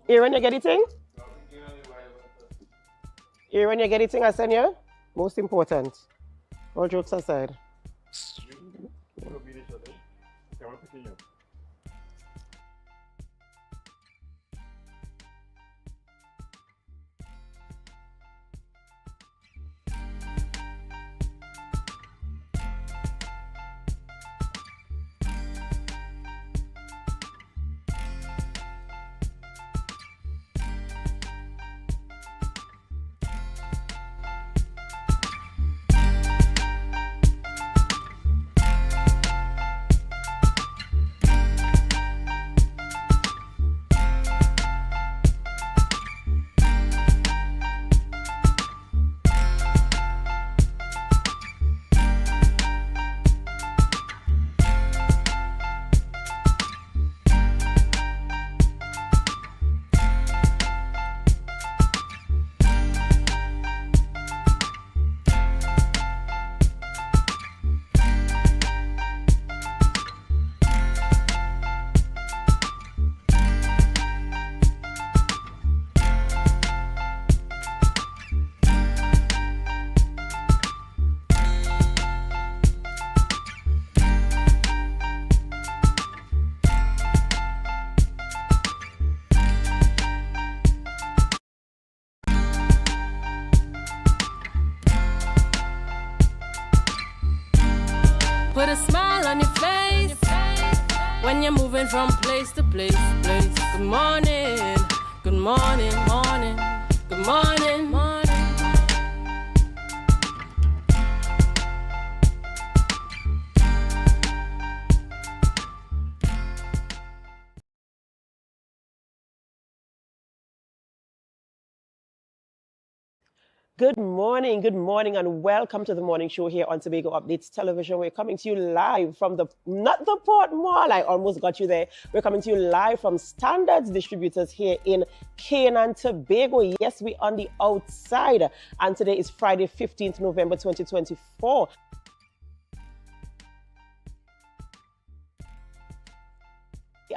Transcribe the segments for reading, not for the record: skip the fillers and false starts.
Aaron, you get it thing? Aaron, you get it thing I send you? Most important. All jokes aside. Put a smile on your face when you're moving from place to place. Good morning, good morning, morning, good morning, morning. Good morning, and welcome to the morning show here on Tobago Updates Television. We're coming to you live from not the Port Mall, I almost got you there. We're coming to you live from Standards Distributors here in Canaan, Tobago. Yes, we're on the outside, and today is Friday, 15th November 2024.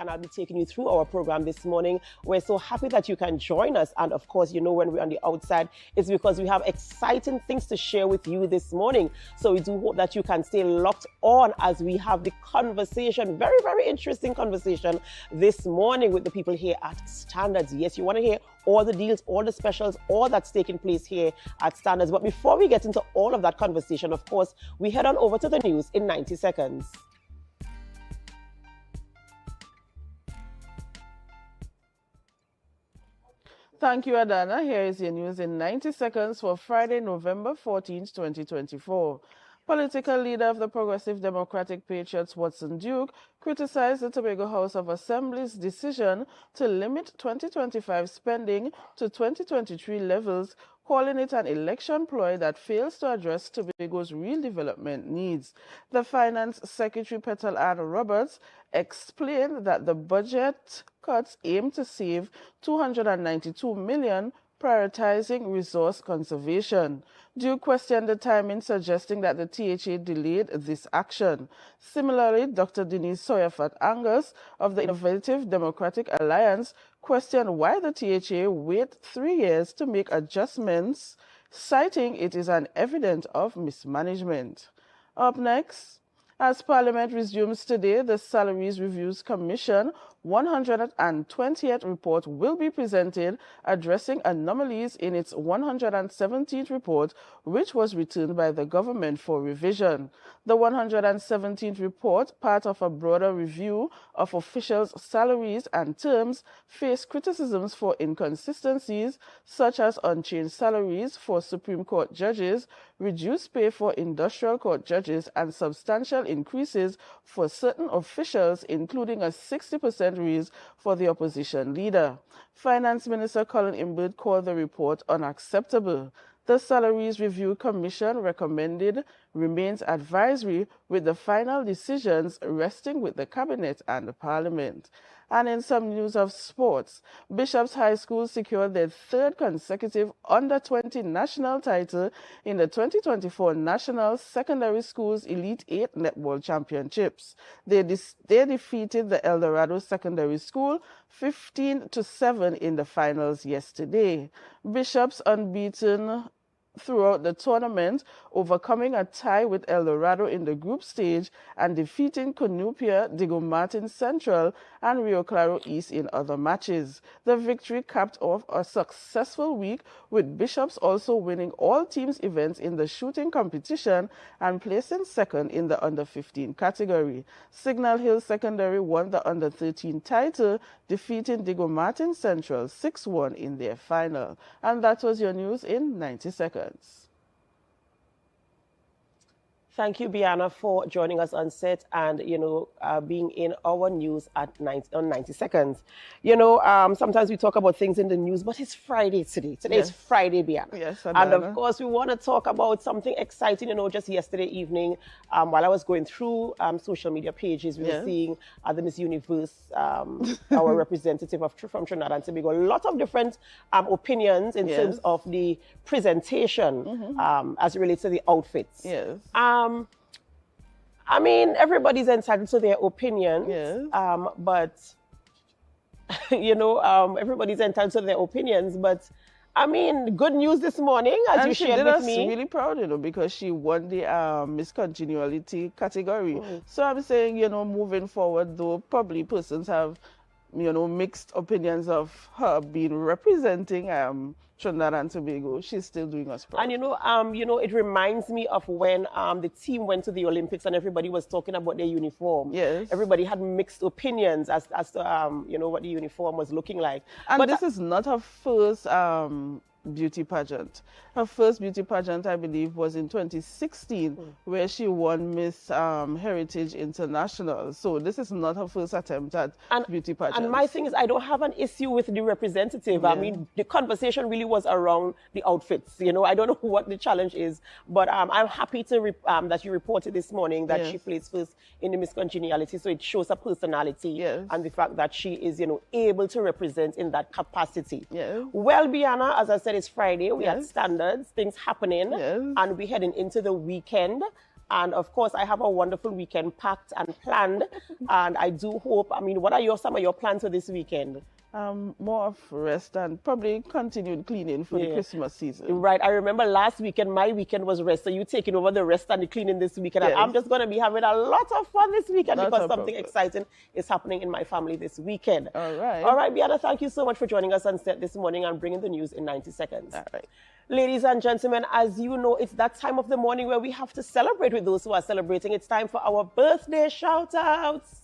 And I'll be taking you through our program this morning. We're so happy that you can join us. And of course, you know, when we're on the outside, it's because we have exciting things to share with you this morning. So we do hope that you can stay locked on as we have the conversation, very, very interesting conversation this morning with the people here at Standards. Yes, you want to hear all the deals, all the specials, all that's taking place here at Standards. But before we get into all of that conversation, of course, we head on over to the news in 90 seconds. Thank you, Adana. Here is your news in 90 seconds for Friday, November 14th, 2024. Political leader of the Progressive Democratic Patriots, Watson Duke, criticized the Tobago House of Assembly's decision to limit 2025 spending to 2023 levels, calling it an election ploy that fails to address Tobago's real development needs. The Finance Secretary, Petal Ann Roberts, explained that the budget cuts aim to save $292 million, prioritizing resource conservation. Duke questioned the timing, suggesting that the THA delayed this action. Similarly, Dr. Denise Sawyer-Angus of the Innovative Democratic Alliance questioned why the THA wait 3 years to make adjustments, citing it is an evidence of mismanagement. Up next, as Parliament resumes today, the Salaries Reviews Commission 120th report will be presented, addressing anomalies in its 117th report, which was returned by the government for revision. The 117th report, part of a broader review of officials' salaries and terms, faced criticisms for inconsistencies, such as unchanged salaries for Supreme Court judges, reduced pay for industrial court judges, and substantial increases for certain officials, including a 60% raise for the opposition leader. Finance Minister Colin Imbert called the report unacceptable. The Salaries Review Commission recommended remains advisory, with the final decisions resting with the Cabinet and the Parliament. And in some news of sports, Bishop's High School secured their third consecutive Under-20 national title in the 2024 National Secondary Schools Elite 8 Netball Championships. They defeated the El Dorado Secondary School 15-7 in the finals yesterday. Bishop's unbeaten throughout the tournament, overcoming a tie with El Dorado in the group stage and defeating Cunupia, Diego Martin Central, and Rio Claro East in other matches. The victory capped off a successful week, with Bishops also winning all teams' events in the shooting competition and placing second in the under-15 category. Signal Hill Secondary won the under-13 title, defeating Diego Martin Central 6-1 in their final. And that was your news in 90 seconds. Thank you, Biana, for joining us on set and, being in our news at 90 seconds. Sometimes we talk about things in the news, but it's Friday today. Today is Friday, Biana. Yes, and of course, we want to talk about something exciting. Just yesterday evening, while I was going through social media pages, we were seeing the Miss Universe, our representative from Trinidad and Tobago. A lot of different opinions in terms of the presentation as it relates to the outfits. Yes. Everybody's entitled to their opinion, but, everybody's entitled to their opinions, but, good news this morning, as you shared with me. And she did us really proud, because she won the Miss Congeniality category. So I'm saying, moving forward, though probably persons have, mixed opinions of her being representing Trinidad and Tobago, she's still doing us proud. And it reminds me of when the team went to the Olympics and everybody was talking about their uniform. Yes. Everybody had mixed opinions as to what the uniform was looking like. And this is not her first beauty pageant. Her first beauty pageant, I believe, was in 2016, where she won Miss Heritage International. So this is not her first attempt at beauty pageant. And my thing is, I don't have an issue with the representative. The conversation really was around the outfits. I don't know what the challenge is, but I'm happy to that you reported this morning that she placed first in the Miss Congeniality. So it shows her personality and the fact that she is, able to represent in that capacity. Well, Biana, as I said, it's Friday. We had standards, things happening, and we're heading into the weekend. And of course, I have a wonderful weekend packed and planned. And I do hope, what are some of your plans for this weekend? More of rest and probably continued cleaning for the Christmas season. Right. I remember last weekend, my weekend was rest. So you taking over the rest and the cleaning this weekend. And I'm just going to be having a lot of fun this weekend because something exciting is happening in my family this weekend. All right. All right, Biana, thank you so much for joining us on set this morning and bringing the news in 90 seconds. All right. Ladies and gentlemen, as you know, it's that time of the morning where we have to celebrate with those who are celebrating. It's time for our birthday shout-outs.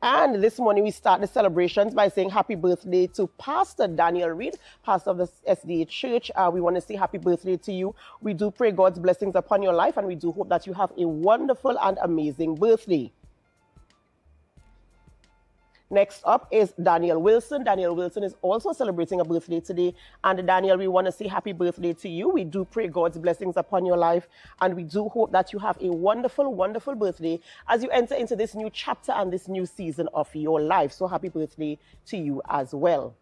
And this morning, we start the celebrations by saying happy birthday to Pastor Daniel Reed, pastor of the SDA Church. We want to say happy birthday to you. We do pray God's blessings upon your life, and we do hope that you have a wonderful and amazing birthday. Next up is Daniel Wilson. Daniel Wilson is also celebrating a birthday today. And Daniel, we want to say happy birthday to you. We do pray God's blessings upon your life. And we do hope that you have a wonderful, wonderful birthday as you enter into this new chapter and this new season of your life. So happy birthday to you as well.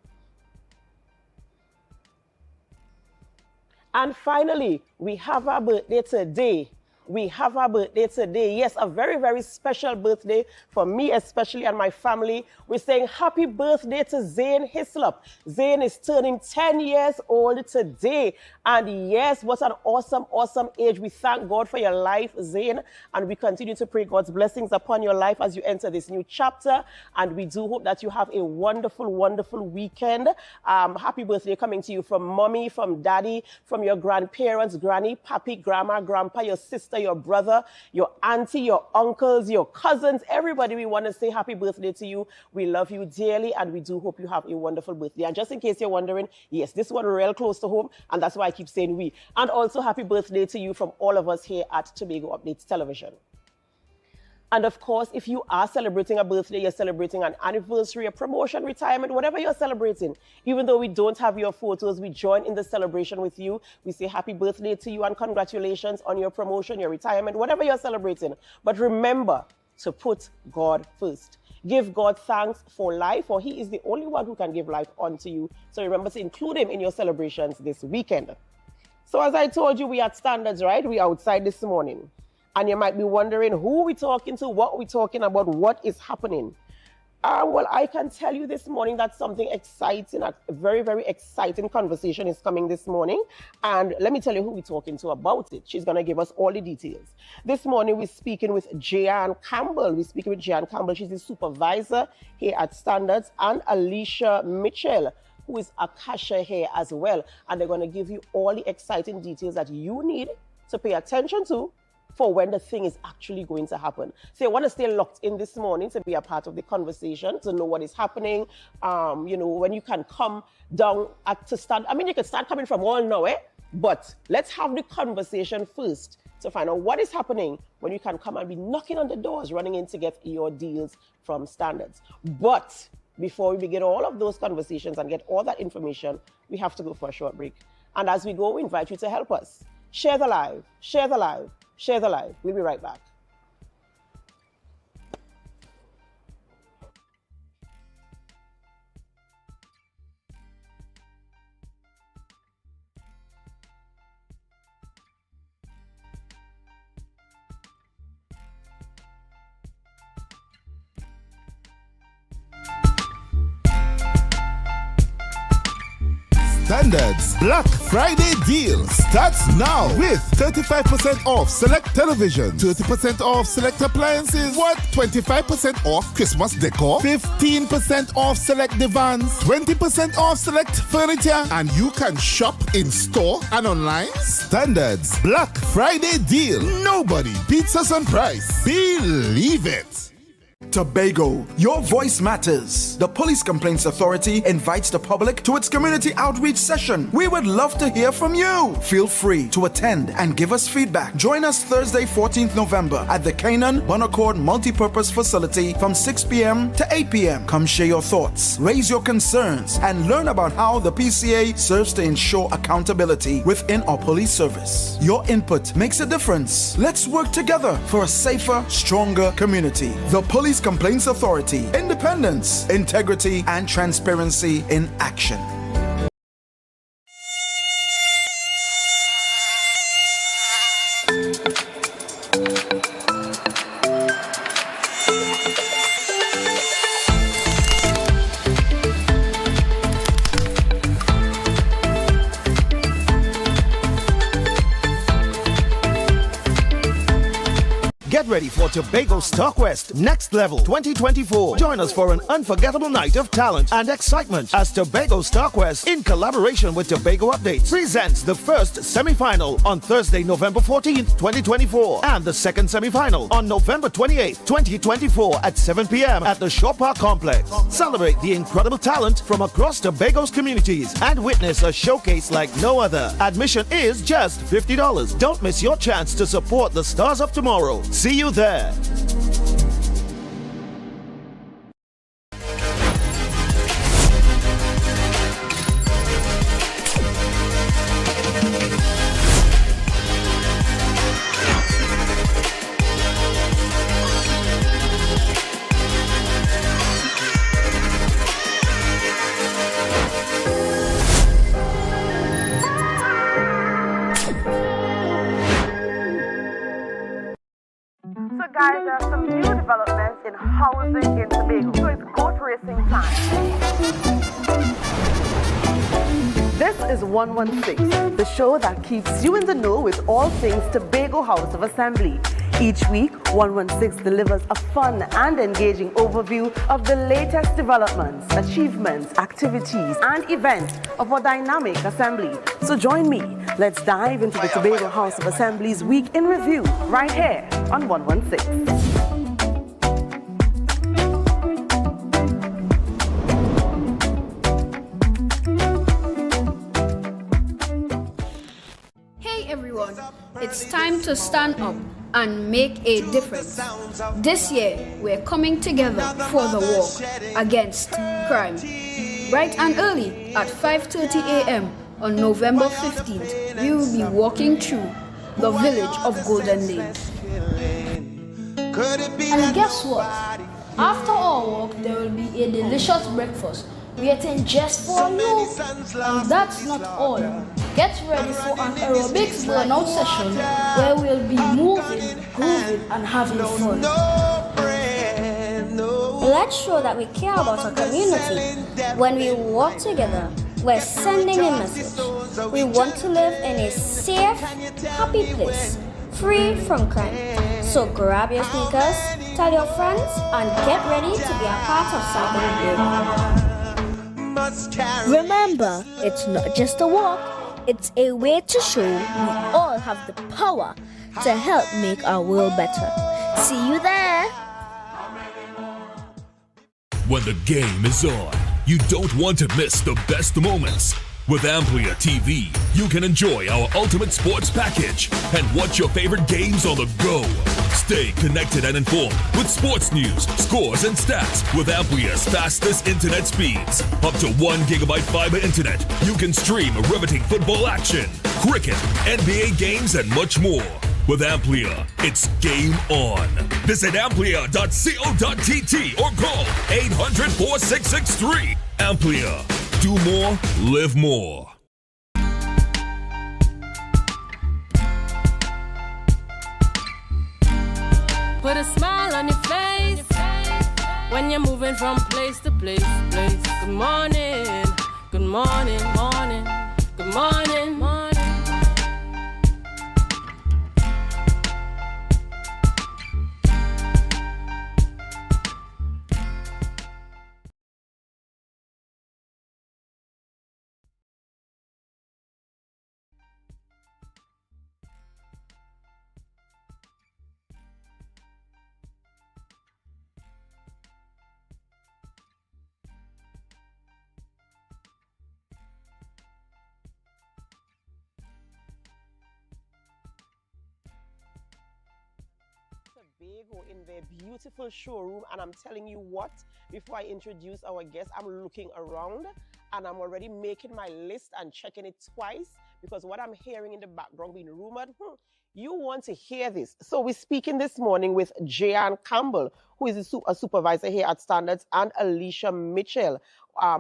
And finally, we have our birthday today. We have our birthday today. Yes, a very, very special birthday for me, especially, and my family. We're saying happy birthday to Zane Hislop. Zane is turning 10 years old today. And yes, what an awesome, awesome age. We thank God for your life, Zane. And we continue to pray God's blessings upon your life as you enter this new chapter. And we do hope that you have a wonderful, wonderful weekend. Happy birthday coming to you from mommy, from daddy, from your grandparents, granny, pappy, grandma, grandpa, your sister, your brother, your auntie, your uncles, your cousins, everybody. We want to say happy birthday to you. We love you dearly, and we do hope you have a wonderful birthday. And just in case you're wondering, yes, this one real close to home, and that's why I keep saying we. And also happy birthday to you from all of us here at Tobago Updates Television. And of course, if you are celebrating a birthday, you're celebrating an anniversary, a promotion, retirement, whatever you're celebrating, even though we don't have your photos, we join in the celebration with you. We say happy birthday to you and congratulations on your promotion, your retirement, whatever you're celebrating. But remember to put God first. Give God thanks for life, for He is the only one who can give life unto you. So remember to include Him in your celebrations this weekend. So as I told you, we at Standards, right? We outside this morning. And you might be wondering who we talking to, what we talking about, what is happening. Well, I can tell you this morning that something exciting, a very, very exciting conversation is coming this morning. And let me tell you who we're talking to about it. She's going to give us all the details. This morning, we're speaking with Jeanne Campbell. We're speaking with Jeanne Campbell. She's the supervisor here at Standards, and Alicia Mitchell, who is a cashier here as well. And they're going to give you all the exciting details that you need to pay attention to for when the thing is actually going to happen. So you want to stay locked in this morning to be a part of the conversation, to know what is happening, when you can come down to start. I mean, you can start coming from all now, but let's have the conversation first to find out what is happening when you can come and be knocking on the doors, running in to get your deals from Standards. But before we begin all of those conversations and get all that information, we have to go for a short break. And as we go, we invite you to help us. Share the live, share the live, share the live. We'll be right back. Standards Black Friday deal starts now with 35% off select television, 30% off select appliances, 25% off Christmas decor, 15% off select divans, 20% off select furniture, and you can shop in store and online. Standards Black Friday deal. Nobody beats us on price. Believe it. Tobago, your voice matters. The Police Complaints Authority invites the public to its community outreach session. We would love to hear from you. Feel free to attend and give us feedback. Join us Thursday, 14th November at the Canaan Bonaccord Multipurpose Facility from 6 p.m. to 8 p.m. Come share your thoughts, raise your concerns, and learn about how the PCA serves to ensure accountability within our police service. Your input makes a difference. Let's work together for a safer, stronger community. The Police Complaints Authority. Independence, integrity, and transparency in action. Get ready for Tobago Stockwest Next Level 2024. Join us for an unforgettable night of talent and excitement as Tobago Stockwest, in collaboration with Tobago Updates, presents the first semi-final on Thursday, November 14th, 2024, and the second semi-final on November 28th, 2024 at 7 p.m. at the Shore Park Complex. Celebrate the incredible talent from across Tobago's communities and witness a showcase like no other. Admission is just $50. Don't miss your chance to support the stars of tomorrow. See you there. Guys, there are some new developments in housing in Tobago, so it's goat racing time. This is 116, the show that keeps you in the know with all things Tobago House of Assembly. Each week, 116 delivers a fun and engaging overview of the latest developments, achievements, activities, and events of our dynamic assembly. So join me. Let's dive into the Tobago House of Assembly's Week in Review right here on 116. Hey everyone, it's time to stand up. and make a difference. This year, we're coming together for the walk against crime. Bright and early at 5:30 a.m. on November 15th, we will be walking through the village of Golden Lane. And guess what? After our walk, there will be a delicious breakfast waiting just for you. And that's not all. Get ready for an aerobics burnout session where we'll be moving, grooving, and having fun. Let's show that we care about our community. When we work together, we're sending a message. We want to live in a safe, happy place, free from crime. So grab your sneakers, tell your friends, and get ready to be a part of something big. Remember, it's not just a walk, it's a way to show we all have the power to help make our world better. See you there! When the game is on, you don't want to miss the best moments. With Amplia TV, you can enjoy our ultimate sports package and watch your favorite games on the go. Stay connected and informed with sports news, scores, and stats with Amplia's fastest internet speeds. Up to 1 gigabyte fiber internet, you can stream riveting football action, cricket, NBA games, and much more. With Amplia, it's game on. Visit amplia.co.tt or call 800-4663. Amplia. Do more, live more. Put a smile on your face when you're moving from place to place. Good morning, good morning, morning, good morning, morning. Tobago in their beautiful showroom, and I'm telling you what, before I introduce our guest, I'm looking around and I'm already making my list and checking it twice because what I'm hearing in the background being rumored, you want to hear this. So we're speaking this morning with Jeanne Campbell, who is a supervisor here at Standards, and Alicia Mitchell,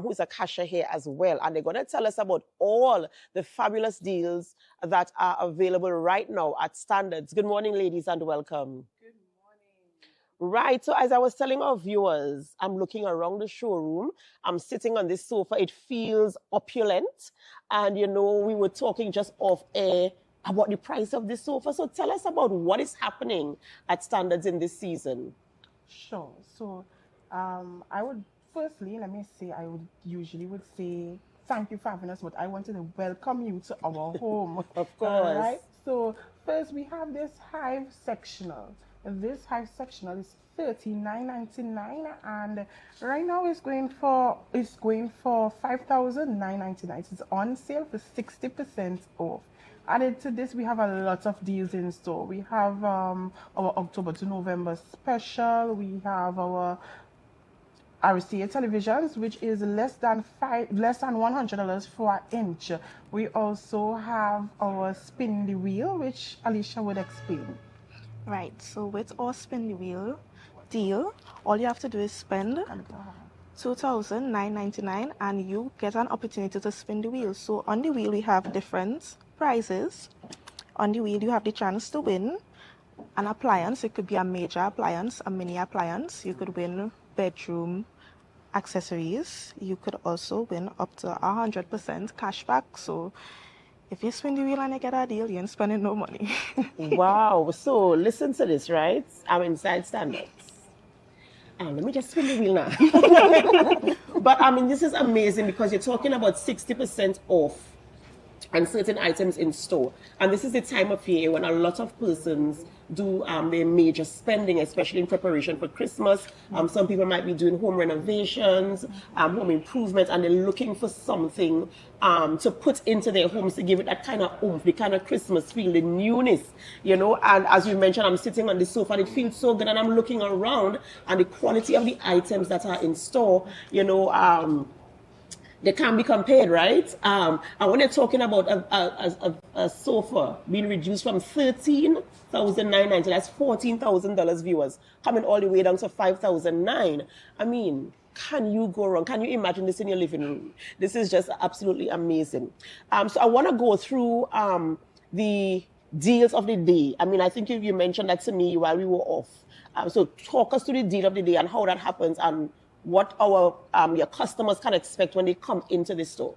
who is a cashier here as well. And they're going to tell us about all the fabulous deals that are available right now at Standards. Good morning, ladies, and welcome. Right, so as I was telling our viewers, I'm looking around the showroom. I'm sitting on this sofa. It feels opulent. And, you know, we were talking just off air about the price of this sofa. So tell us about what is happening at Standards in this season. Sure. So I would firstly, let me say, I would usually say thank you for having us, but I wanted to welcome you to our home. Of course. All right. So first we have this Hive sectional. This Hive sectional is $39.99, and right now it's going for $5,999. It's on sale for 60% off. Added to this, we have a lot of deals in store. We have our October to November special. We have our RCA televisions, which is less than $100 for an inch. We also have our spin the wheel, which Alicia would explain. Right, so with our spin the wheel deal, all you have to do is spend $2,999 and you get an opportunity to spin the wheel. So on the wheel we have different prizes. On the wheel you have the chance to win an appliance. It could be a major appliance, a mini appliance. You could win bedroom accessories. You could also win up to 100% cash back. So if you spin the wheel and you get a deal, you ain't spending no money. Wow. So listen to this, right? I'm inside Standards. And let me just spin the wheel now. But I mean, this is amazing because you're talking about 60% off and certain items in store. And this is the time of year when a lot of persons do their major spending, especially in preparation for Christmas. Some people might be doing home renovations, home improvements, and they're looking for something to put into their homes to give it that kind of oomph, the kind of Christmas feel, the newness, you know. And as you mentioned, I'm sitting on the sofa and it feels so good, and I'm looking around and the quality of the items that are in store, you know, they can be compared, right? And when they're talking about a sofa being reduced from $13,990, that's $14,000, viewers, coming all the way down to $5,009. I mean, can you go wrong? Can you imagine this in your living room? This is just absolutely amazing. So I want to go through the deals of the day. I mean, I think you mentioned that to me while we were off. So talk us through the deal of the day and how that happens and what our your customers can expect when they come into the store.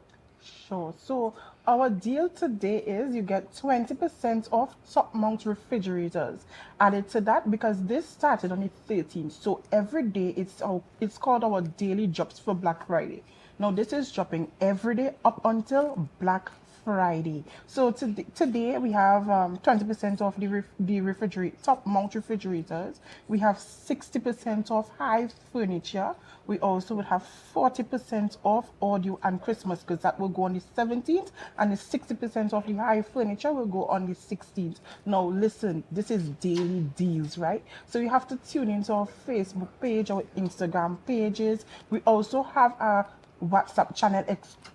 Sure. So our deal today is you get 20% off top mount refrigerators. Added to that, because this started on the 13th, so every day it's called our daily drops for Black Friday. Now this is dropping every day up until Black Friday. So today we have 20% off the top mount refrigerators. We have 60% off high furniture. We also would have 40% off audio and Christmas, because that will go on the 17th, and the 60% off the high furniture will go on the 16th. Now listen, this is daily deals, right? So you have to tune into our Facebook page, our Instagram pages. We also have a WhatsApp channel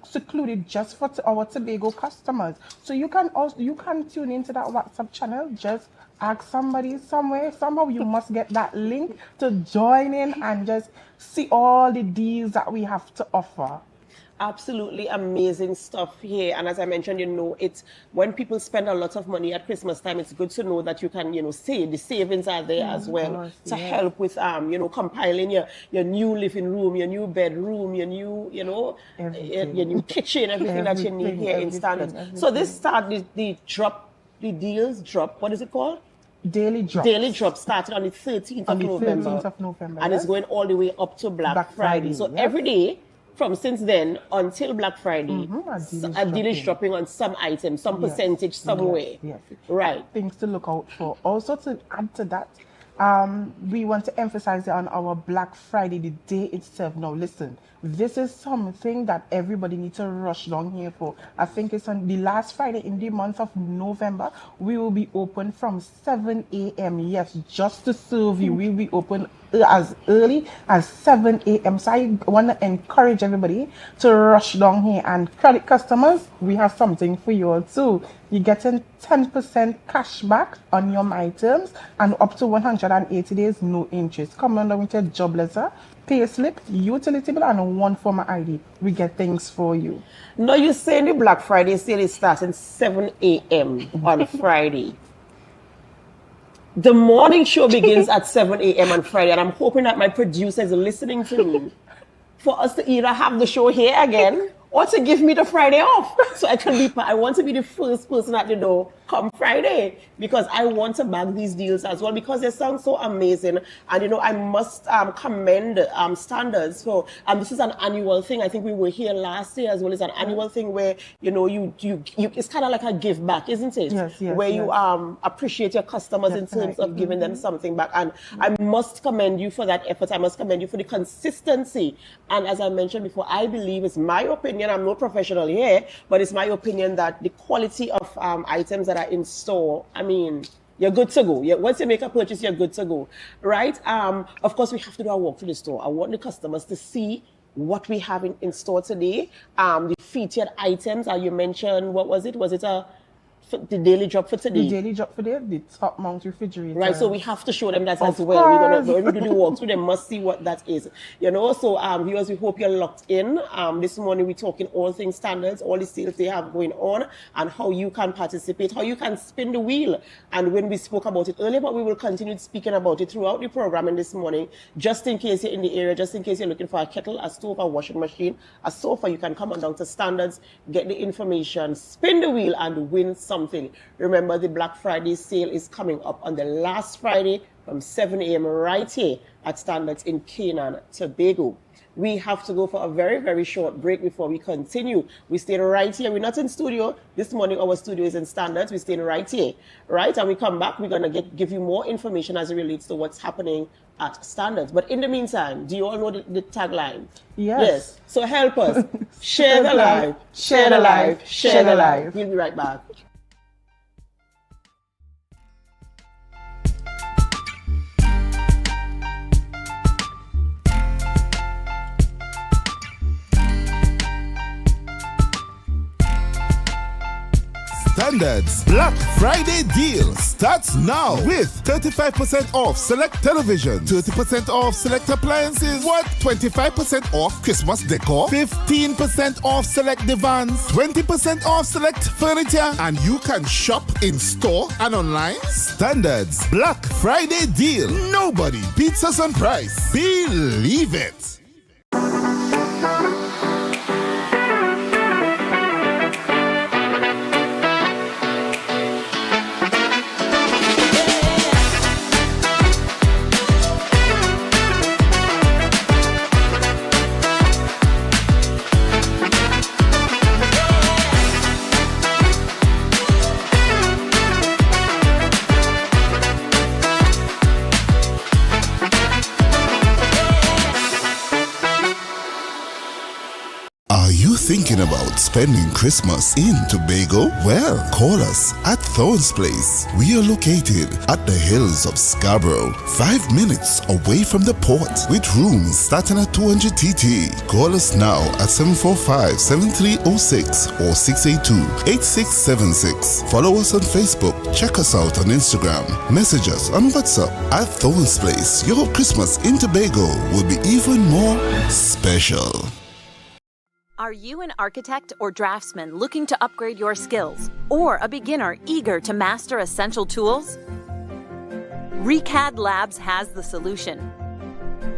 secluded just for our Tobago customers. So you can tune into that WhatsApp channel. Just ask somebody somewhere, somehow you must get that link to join in and just see all the deals that we have to offer. Absolutely amazing stuff here. And as I mentioned, you know, it's when people spend a lot of money at Christmas time, it's good to know that you can, you know, save. The savings are there as well to help with, you know, compiling your new living room, your new bedroom, your new, you know, your new kitchen, everything that you need here in Standards. So this start, the deals drop, what is it called? Daily drop. Daily drop started on the 13th of November. 13th of November. And it's going all the way up to Black Friday. So every day, from since then until Black Friday, a deal is dropping on some items, some percentage somewhere. Yes. Right. Things to look out for. Also, to add to that, we want to emphasize on our Black Friday, the day itself. Now, listen, this is something that everybody needs to rush down here for. I think it's on the last Friday in the month of November. We will be open from 7 a.m. Yes, just to serve you. We'll be open as early as 7 a.m. So I want to encourage everybody to rush down here. And credit customers, we have something for you all too. You're getting 10% cash back on your items and up to 180 days, no interest. Come on down with your job letter, pay slip, utility bill, and one form of ID. We get things for you. Now you're saying the Black Friday sale is starting 7 a.m. on Friday. The morning show begins at 7 a.m. on Friday, and I'm hoping that my producer is listening to me for us to either have the show here again or to give me the Friday off. So I want to be the first person at the door come Friday, because I want to bag these deals as well, because they sound so amazing. And, you know, I must commend Standards for, this is an annual thing. I think we were here last year as well. It's an annual thing where, you know, you it's kind of like a give back, isn't it? Yes, where you appreciate your customers in terms of giving them something back. And I must commend you for that effort. I must commend you for the consistency. And as I mentioned before, I believe, it's my opinion, I'm no professional here, but it's my opinion that the quality of items that are in store, I mean, you're good to go. Once you make a purchase, you're good to go, right? Of course, we have to do a walk through the store. I want the customers to see what we have in store today. The featured items, you mentioned, what was it? Was it the daily drop for today? The daily drop for today, the top mount refrigerator. Right, so we have to show them that as well. When we do the walkthrough, they must see what that is. You know, so viewers, we hope you're locked in. This morning we're talking all things Standards, all the sales they have going on, and how you can participate, how you can spin the wheel. And when we spoke about it earlier, but we will continue speaking about it throughout the programming this morning, just in case you're in the area, just in case you're looking for a kettle, a stove, a washing machine, a sofa, you can come on down to Standards, get the information, spin the wheel, and win something. Remember, the Black Friday sale is coming up on the last Friday from 7 a.m. right here at standards in Canaan, Tobago. We have to go for a very, very short break before we continue. We stay right here. We're not in studio. This morning, our studio is in standards. We're staying right here, right? And we come back, we're going to give you more information as it relates to what's happening at standards. But in the meantime, do you all know the tagline? Yes. So help us. Share the life. Share the life. Share the life. We'll be right back. Standards Black Friday deal starts now with 35% off select television, 30% off select appliances, 25% off Christmas decor, 15% off select divans, 20% off select furniture, and you can shop in store and online. Standards Black Friday deal. Nobody beats us on price. Believe it. Thinking about spending Christmas in Tobago? Well, call us at Thorne's Place. We are located at the hills of Scarborough, 5 minutes away from the port, with rooms starting at 200 TT. Call us now at 745-7306 or 682-8676. Follow us on Facebook. Check us out on Instagram. Message us on WhatsApp at Thorne's Place. Your Christmas in Tobago will be even more special. Are you an architect or draftsman looking to upgrade your skills, or a beginner eager to master essential tools? ReCAD Labs has the solution.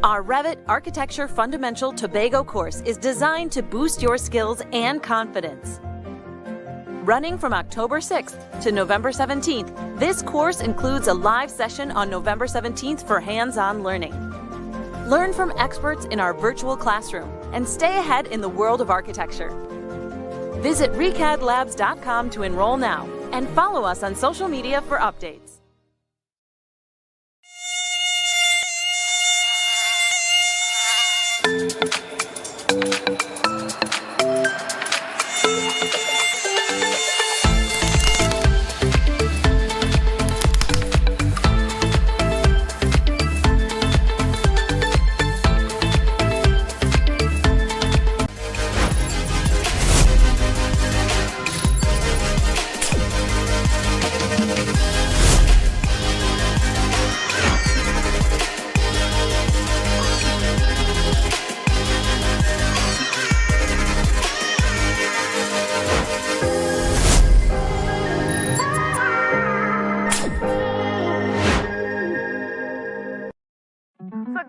Our Revit Architecture Fundamental Tobago course is designed to boost your skills and confidence. Running from October 6th to November 17th, this course includes a live session on November 17th for hands-on learning. Learn from experts in our virtual classroom and stay ahead in the world of architecture. Visit recadlabs.com to enroll now and follow us on social media for updates.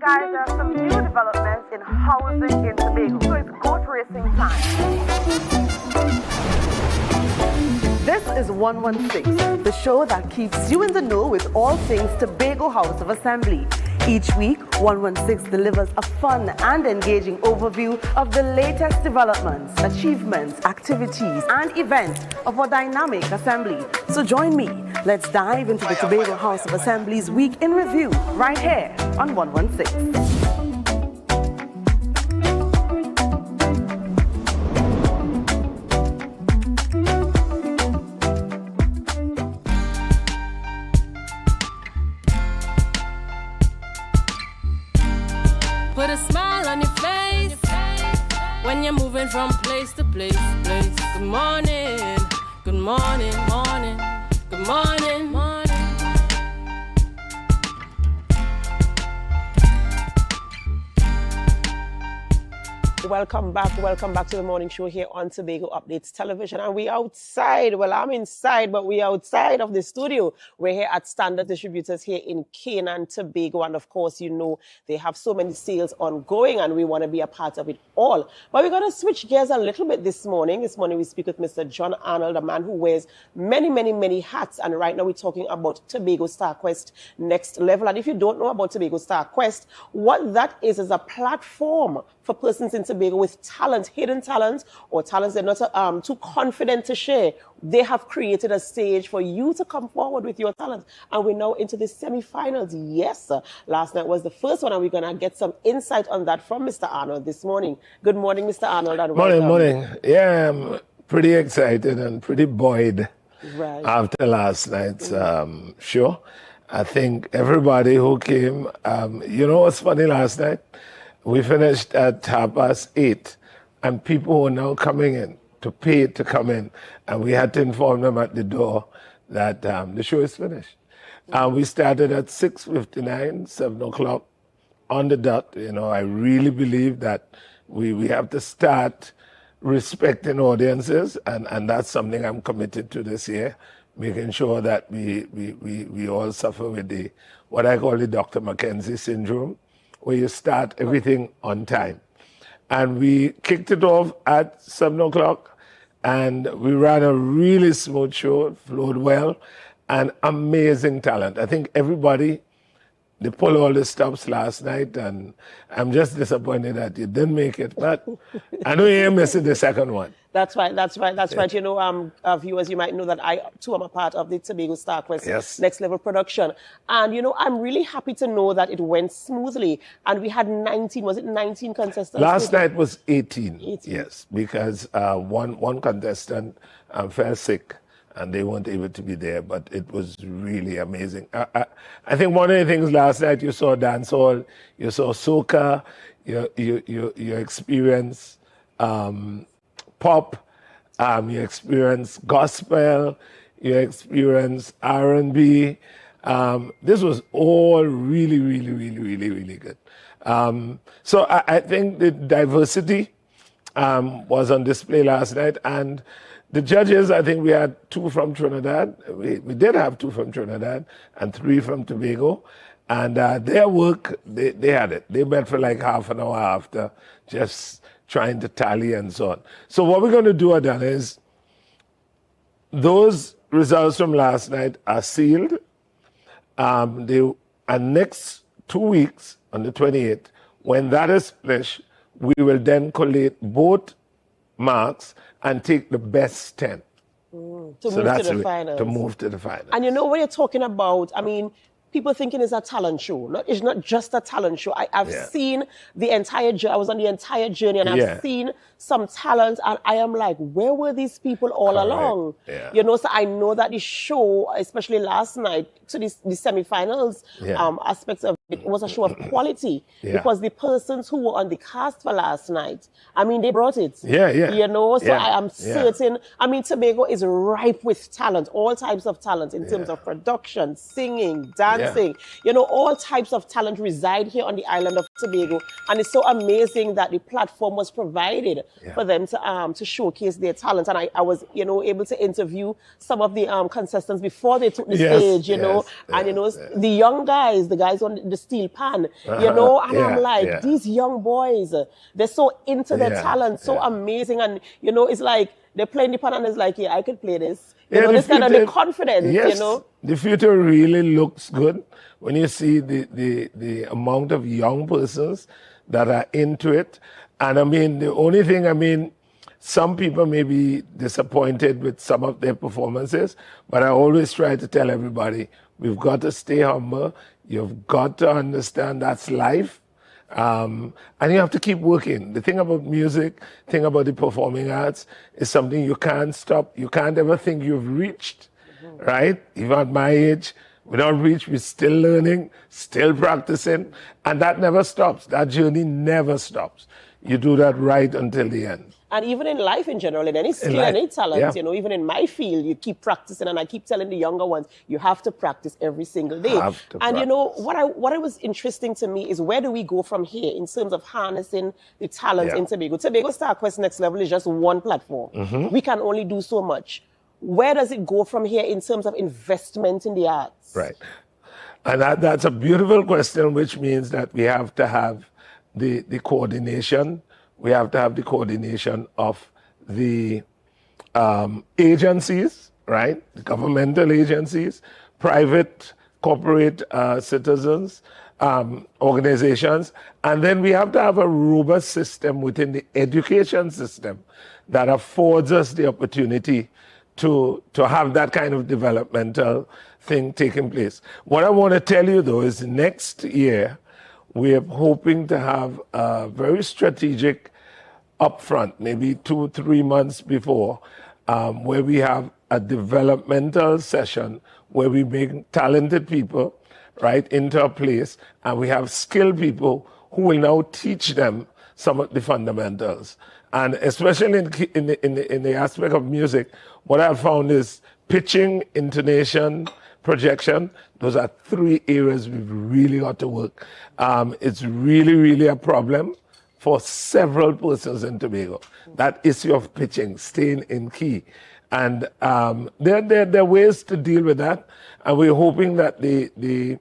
Guys, there are some new developments in housing in Tobago, so it's goat racing time. This is 116, the show that keeps you in the know with all things Tobago House of Assembly. Each week, 116 delivers a fun and engaging overview of the latest developments, achievements, activities, and events of our dynamic assembly. So join me. Let's dive into the Tobago House of Assembly's Week in Review right here on 116. Put a smile on your face when you're moving from place to place. Good morning, good morning, morning, good morning, morning. Welcome back to the morning show here on Tobago Updates Television. And we outside, well, I'm inside, but we outside of the studio. We're here at Standard Distributors here in Canaan, Tobago. And of course, you know, they have so many sales ongoing and we want to be a part of it all. But we're going to switch gears a little bit this morning. This morning we speak with Mr. John Arnold, a man who wears many hats. And right now we're talking about Tobago Star Quest Next Level. And if you don't know about Tobago Star Quest, what that is a platform for persons in Tobago with talent, hidden talent, or talents they're not too confident to share. They have created a stage for you to come forward with your talent. And we're now into the semi-finals. Yes, last night was the first one, and we're going to get some insight on that from Mr. Arnold this morning. Good morning, Mr. Arnold. And Morning. Yeah, I'm pretty excited and pretty buoyed after last night's show. I think everybody who came, you know what's funny last night? We finished at 8:30, and people were now coming in to pay to come in, and we had to inform them at the door that the show is finished. We started at 6:59, 7 o'clock on the dot. You know, I really believe that we have to start respecting audiences, and that's something I'm committed to this year, making sure that we all suffer with the what I call the Dr. Mackenzie syndrome, where you start everything on time. And we kicked it off at 7 o'clock, and we ran a really smooth show. It flowed well, and amazing talent. I think everybody, they pulled all the stops last night, and I'm just disappointed that you didn't make it, but I know you're missing the second one. That's right. You know, viewers, you might know that I, too, am a part of the Tobago Star Quest Next Level production. And, you know, I'm really happy to know that it went smoothly. And we had 19 contestants? Last night was 18, yes, because one contestant fell sick and they weren't able to be there, but it was really amazing. I think one of the things last night, you saw dancehall, you saw soca, you experienced pop, you experience gospel, you experience R&B. This was all really good. So I think the diversity was on display last night, and the judges, I think we had 2 from Trinidad. We did have 2 from Trinidad and 3 from Tobago. And their work, they had it. They met for like half an hour after, just trying to tally and so on. So what we're going to do, Adana, is those results from last night are sealed. And next 2 weeks, on the 28th, when that is finished, we will then collate both marks and take the best 10. To move to the finals. To move to the finals. And you know, when you're talking about, I mean, people thinking it's a talent show. It's not just a talent show. I've seen the entire journey. I was on the entire journey, and I've seen some talent, and I am like, where were these people all along? Yeah. You know, so I know that the show, especially last night, to the semifinals aspects of it, was a show of quality because the persons who were on the cast for last night, I mean, they brought it. You know, so I am certain. I mean, Tobago is ripe with talent, all types of talent in terms of production, singing, dancing. You know, all types of talent reside here on the island of Tobago, and it's so amazing that the platform was provided for them to showcase their talent. And I was, you know, able to interview some of the contestants before they took the stage, you know, and you know, the young guys, the guys on the steel pan, you know, and I'm like, these young boys, they're so into their talent, so amazing. And, you know, it's like they're playing the pan and it's like, I could play this. You know, this kind of the confidence, you know. The future really looks good when you see the amount of young persons that are into it. And I mean, the only thing, I mean, some people may be disappointed with some of their performances, but I always try to tell everybody, we've got to stay humble. You've got to understand that's life. And you have to keep working. The thing about music, the thing about the performing arts is something you can't stop. You can't ever think you've reached, right? Even at my age, we don't reach, we're still learning, still practicing, and that never stops. That journey never stops. You do that right until the end. And even in life in general, in any skill, any talent, you know, even in my field, you keep practicing. And I keep telling the younger ones, you have to practice every single day. And you know, what was interesting to me is where do we go from here in terms of harnessing the talent in Tobago? Tobago StarQuest Next Level is just one platform. We can only do so much. Where does it go from here in terms of investment in the arts? Right. And that's a beautiful question, which means that we have to have the coordination. We have to have the coordination of the agencies, right? The governmental agencies, private, corporate citizens, organizations. And then we have to have a robust system within the education system that affords us the opportunity to have that kind of developmental thing taking place. What I want to tell you, though, is next year, we're hoping to have a very strategic upfront, maybe 2-3 months before, where we have a developmental session where we bring talented people, right, into a place, and we have skilled people who will now teach them some of the fundamentals. And especially in the aspect of music, what I've found is pitching, intonation, projection. Those are 3 areas we've really got to work. It's really, really a problem for several persons in Tobago. That issue of pitching, staying in key. And there are ways to deal with that. And we're hoping that the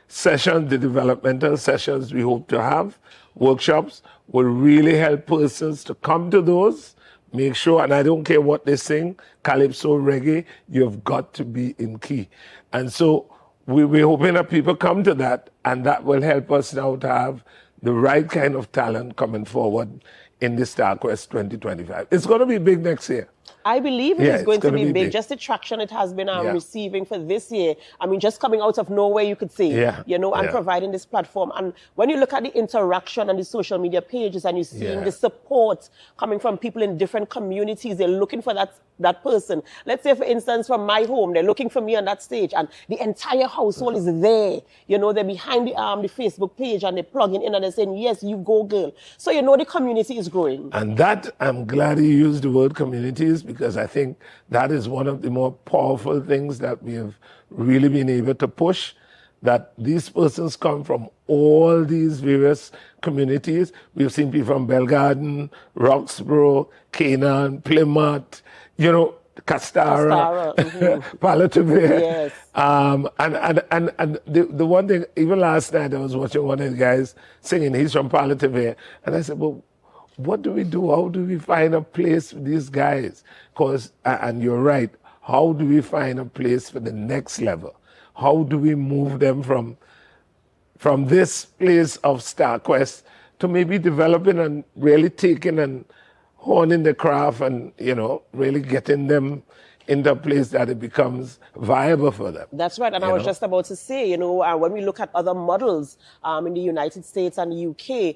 sessions, the developmental sessions we hope to have, workshops, will really help persons to come to those, make sure, and I don't care what they sing, calypso, reggae, you've got to be in key. And so we're hoping that people come to that, and that will help us now to have the right kind of talent coming forward in the StarQuest 2025. It's going to be big next year. I believe it is going to be big. Just the traction it has been receiving for this year. I mean, just coming out of nowhere, you could say, you know, and providing this platform. And when you look at the interaction on the social media pages and you're seeing the support coming from people in different communities, they're looking for that person. Let's say, for instance, from my home, they're looking for me on that stage and the entire household is there. You know, they're behind the Facebook page and they're plugging in and they're saying, yes, you go, girl. So, you know, the community is growing. And that, I'm glad you used the word communities, because I think that is one of the more powerful things that we have really been able to push, that these persons come from all these various communities. We've seen people from Belgarden, Roxborough, Canaan, Plymouth, you know, Castara, Palatavere. Yes. And the one thing, even last night I was watching one of the guys singing, he's from Palatavere, and I said, well, what do we do? How do we find a place for these guys? Because, and you're right, how do we find a place for the next level? How do we move them from this place of StarQuest to maybe developing and really taking and honing the craft and, you know, really getting them into a place that it becomes viable for them. That's right. And I was just about to say, you know, when we look at other models in the United States and the UK,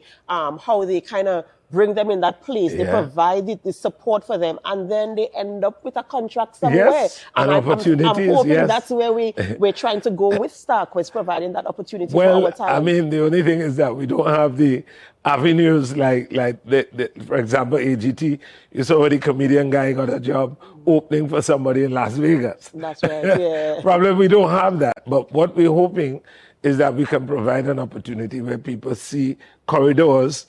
how they kind of bring them in that place. They provide the support for them, and then they end up with a contract somewhere. Yes, and opportunities. I'm hoping that's where we're trying to go with StarQuest, providing that opportunity for our talent. I mean, the only thing is that we don't have the avenues like for example, AGT. You saw the comedian guy got a job opening for somebody in Las Vegas. That's right, yeah. Probably we don't have that. But what we're hoping is that we can provide an opportunity where people see corridors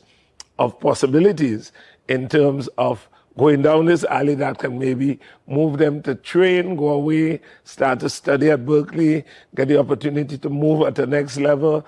of possibilities in terms of going down this alley that can maybe move them to train, go away, start to study at Berkeley, get the opportunity to move at the next level,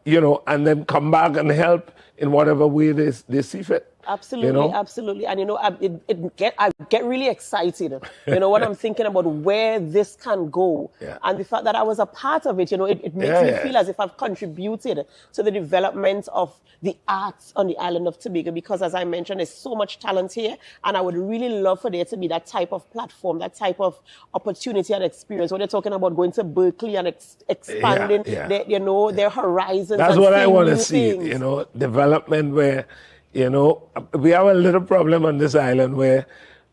you know, and then come back and help in whatever way they see fit. Absolutely, you know? Absolutely. And, you know, I get really excited, you know, when I'm thinking about where this can go. Yeah. And the fact that I was a part of it, you know, it makes me feel as if I've contributed to the development of the arts on the island of Tobago, because, as I mentioned, there's so much talent here. And I would really love for there to be that type of platform, that type of opportunity and experience. When they're talking about going to Berkeley and expanding, their horizons. That's what I want to see, you know, development where, you know, we have a little problem on this island where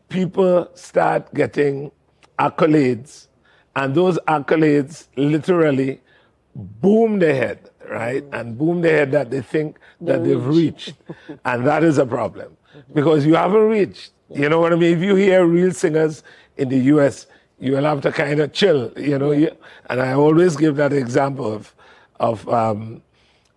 people start getting accolades, and those accolades literally boom their head, right? And boom their head that they think that they've reached. And that is a problem. because you haven't reached. You know what I mean? If you hear real singers in the U.S., you will have to kind of chill, you know. And I always give that example of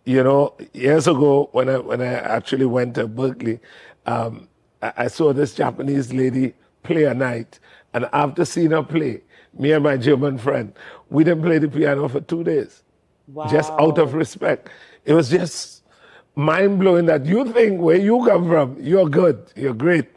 you know, years ago when I actually went to Berkeley, I saw this Japanese lady play a night, and after seeing her play, me and my German friend, we didn't play the piano for 2 days. Wow. Just out of respect. It was just mind-blowing that you think where you come from, you're good, you're great.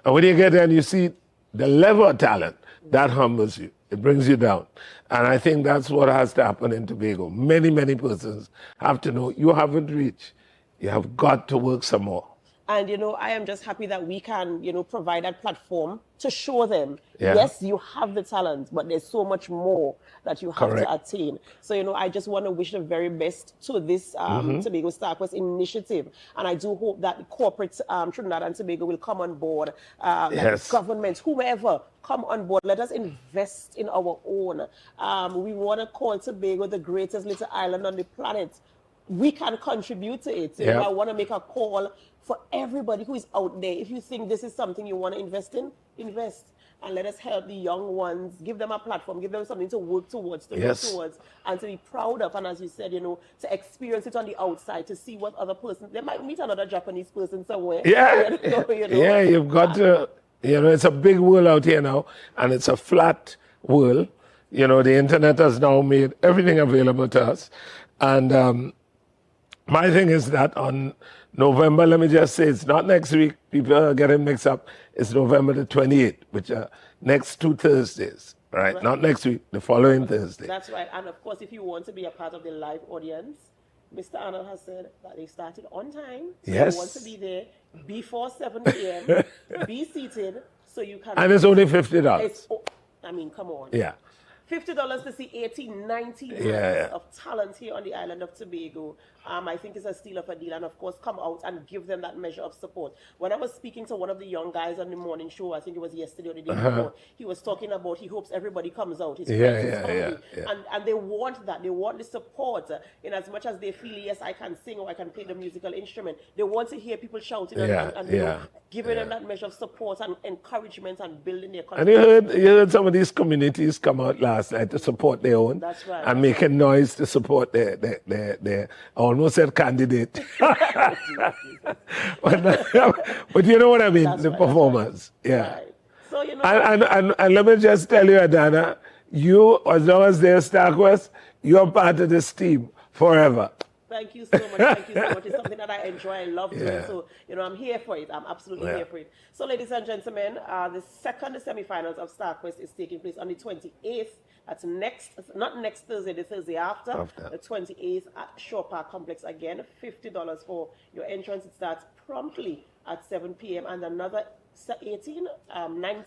And when you get there and you see the level of talent, that humbles you. It brings you down. And I think that's what has to happen in Tobago. Many, many persons have to know you haven't reached. You have got to work some more. And, you know, I am just happy that we can, you know, provide that platform to show them, Yeah. yes, you have the talent, but there's so much more that you have Correct. to attain. So, you know, I just want to wish the very best to this Tobago Star Quest initiative. And I do hope that the corporate Trinidad and Tobago will come on board, Yes. government, whoever, come on board. Let us invest in our own. We want to call Tobago the greatest little island on the planet. We can contribute to it. So Yeah. I want to make a call for everybody who is out there. If you think this is something you want to invest in, invest. And let us help the young ones, give them a platform, give them something to work towards, to Yes. look towards, and to be proud of. And as you said, you know, to experience it on the outside, to see what other person, they might meet another Japanese person somewhere. Yeah, You know? yeah, you've got to, you know, it's a big world out here now, and it's a flat world. You know, the internet has now made everything available to us. And my thing is that on November, let me just say, it's not next week. People are getting mixed up. It's November the 28th, which are next 2 Thursdays, right? Not next week, the following Thursday. That's right. And of course, if you want to be a part of the live audience, Mr. Arnold has said that they started on time. So Yes. you want to be there before 7 p.m., be seated so you can... And it's only $50. I mean, come on. Yeah. $50 to see 18, 19 years Yeah. of talent here on the island of Tobago. I think it's a steal of a deal. And of course, come out and give them that measure of support. When I was speaking to one of the young guys on the morning show, I think it was yesterday or the day before, he was talking about he hopes everybody comes out. His friends, his family. And they want that. They want the support. In as much as they feel, yes, I can sing or I can play the musical instrument, they want to hear people shouting and you know, giving them that measure of support and encouragement and building their And confidence. you heard some of these communities come out last night to support their own. That's right. And making noise to support their I almost said candidate. but you know what I mean, That's the right, performers. Yeah. Right. So, you know, And let me just tell you, Adana, you, as long as there's Star Quest, you're part of this team forever. Thank you so much. Thank you so much. It's something that I enjoy and love doing. Yeah. So, you know, I'm here for it. I'm absolutely here for it. So, ladies and gentlemen, the second semi-finals of Star Quest is taking place on the 28th. That's not next Thursday, the Thursday after. The 28th at Shore Park Complex again. $50 for your entrance. It starts promptly at 7 p.m. and another 19.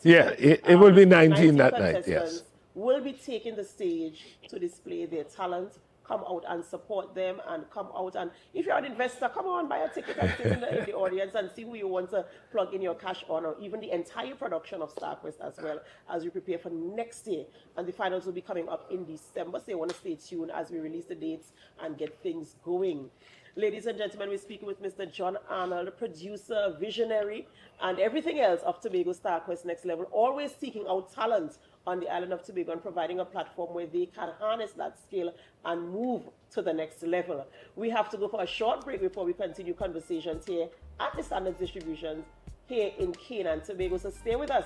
Yeah, it will be 19 that night, yes. Will be taking the stage to display their talent. Come out and support them and come out. And if you're an investor, come on, buy a ticket and sit in the audience and see who you want to plug in your cash on, or even the entire production of Star Quest as well as we prepare for next year. And the finals will be coming up in December, so you want to stay tuned as we release the dates and get things going. Ladies and gentlemen, we're speaking with Mr. John Arnold, producer, visionary, and everything else of Tobago Star Quest Next Level, always seeking out talent on the island of Tobago and providing a platform where they can harness that skill and move to the next level. We have to go for a short break before we continue conversations here at the Standards Distributions here in Canaan, Tobago. So stay with us,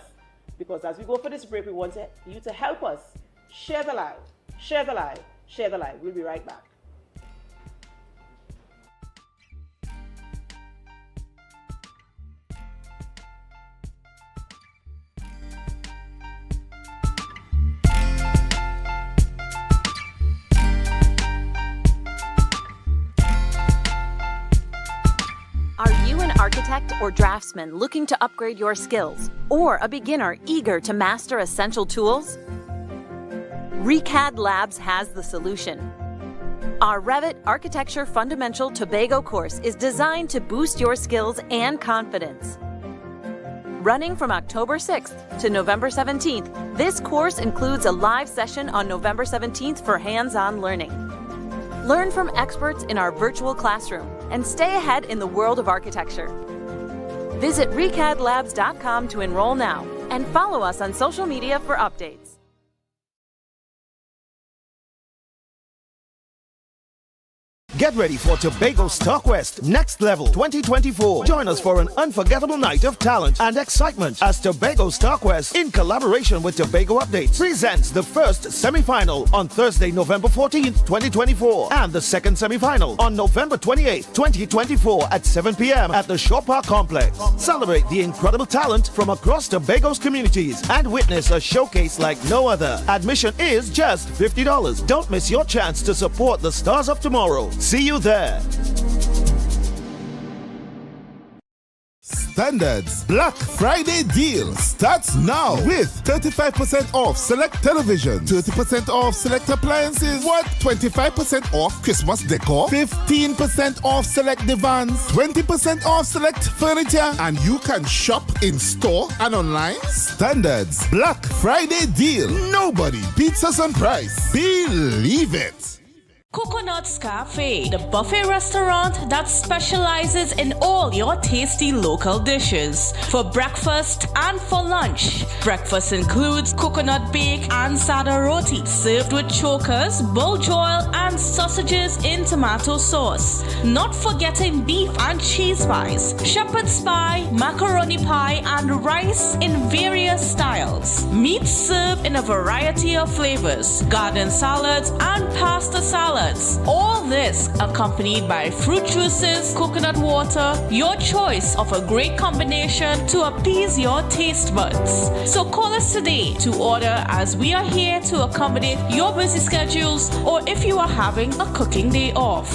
because as we go for this break, we want you to help us share the live, share the live, share the live. We'll be right back. Are you an architect or draftsman looking to upgrade your skills, or a beginner eager to master essential tools? ReCAD Labs has the solution. Our Revit Architecture Fundamental Tobago course is designed to boost your skills and confidence. Running from October 6th to November 17th, this course includes a live session on November 17th for hands-on learning. Learn from experts in our virtual classroom and stay ahead in the world of architecture. Visit recadlabs.com to enroll now and follow us on social media for updates. Get ready for Tobago Stockwest Next Level 2024. Join us for an unforgettable night of talent and excitement as Tobago Stockwest, in collaboration with Tobago Updates, presents the first semi-final on Thursday, November 14th, 2024, and the second semi-final on November 28th, 2024 at 7 p.m. at the Shore Park Complex. Celebrate the incredible talent from across Tobago's communities and witness a showcase like no other. Admission is just $50. Don't miss your chance to support the stars of tomorrow. See you there. Standards Black Friday deal starts now with 35% off select televisions, 30% off select appliances, 25% off Christmas decor, 15% off select divans, 20% off select furniture, and you can shop in store and online. Standards Black Friday deal. Nobody beats us on price. Believe it. Coconut's Cafe, the buffet restaurant that specializes in all your tasty local dishes for breakfast and for lunch. Breakfast includes coconut bake and sada roti, served with chokers, buljoil, and sausages in tomato sauce. Not forgetting beef and cheese pies, shepherd's pie, macaroni pie, and rice in various styles. Meats served in a variety of flavors, garden salads, and pasta salads. All this accompanied by fruit juices, coconut water, your choice of a great combination to appease your taste buds. So call us today to order, as we are here to accommodate your busy schedules or if you are having a cooking day off.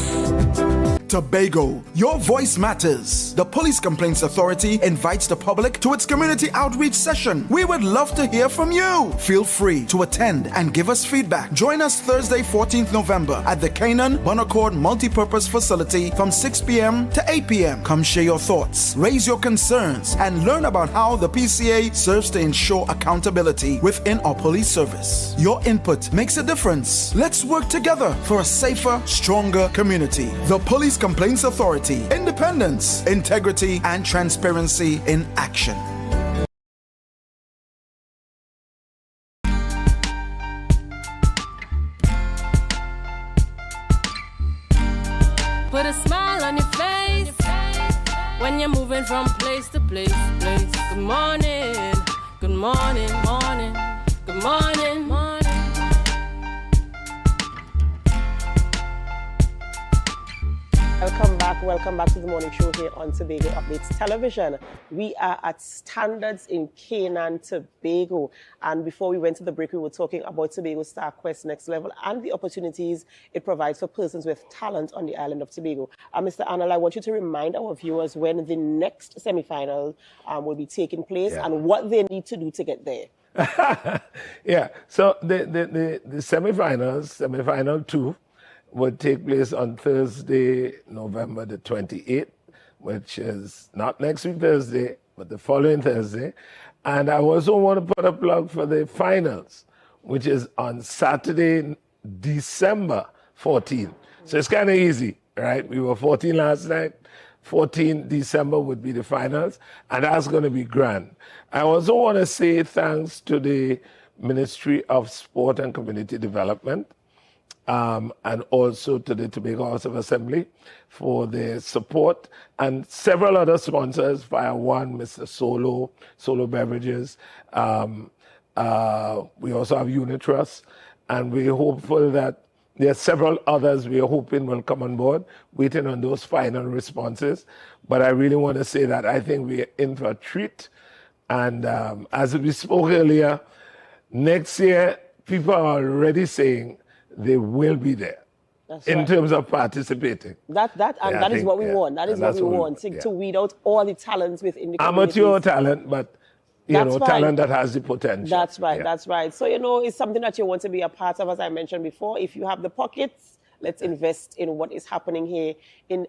Tobago, your voice matters. The Police Complaints Authority invites the public to its community outreach session. We would love to hear from you. Feel free to attend and give us feedback. Join us Thursday, 14th November at the Canaan Bonaccord Multipurpose Facility from 6 p.m. to 8 p.m. Come share your thoughts, raise your concerns, and learn about how the PCA serves to ensure accountability within our police service. Your input makes a difference. Let's work together for a safer, stronger community. The Police Complaints Authority. Independence, integrity, and transparency in action. Put a smile on your face when you're moving from place to place. Good morning, good morning, morning, good morning, morning. Welcome back to the morning show here on Tobago Updates Television. We are at Standards in Canaan, Tobago. And before we went to the break, we were talking about Tobago Star Quest Next Level and the opportunities it provides for persons with talent on the island of Tobago. Mr. Arnold, I want you to remind our viewers when the next semi-final will be taking place and what they need to do to get there. Yeah, so the semi-finals, semi-final 2, would take place on Thursday, November the 28th, which is not next week Thursday, but the following Thursday. And I also want to put a plug for the finals, which is on Saturday, December 14th. So it's kind of easy, right? We were 14 last night. 14 December would be the finals, and that's going to be grand. I also want to say thanks to the Ministry of Sport and Community Development, and also to the Tobago House of Assembly for their support, and several other sponsors, Fire One, Mr. Solo Beverages. We also have Unitrust, and we're hopeful that there are several others we are hoping will come on board, waiting on those final responses. But I really want to say that I think we're in for a treat. And as we spoke earlier, next year, people are already saying they will be there. That's in right. terms of participating. That is what we want. That is what we want, to weed out all the talents within the community. Amateur talent, but talent that has the potential. That's right, that's right. So, it's something that you want to be a part of, as I mentioned before. If you have the pockets, let's invest in what is happening here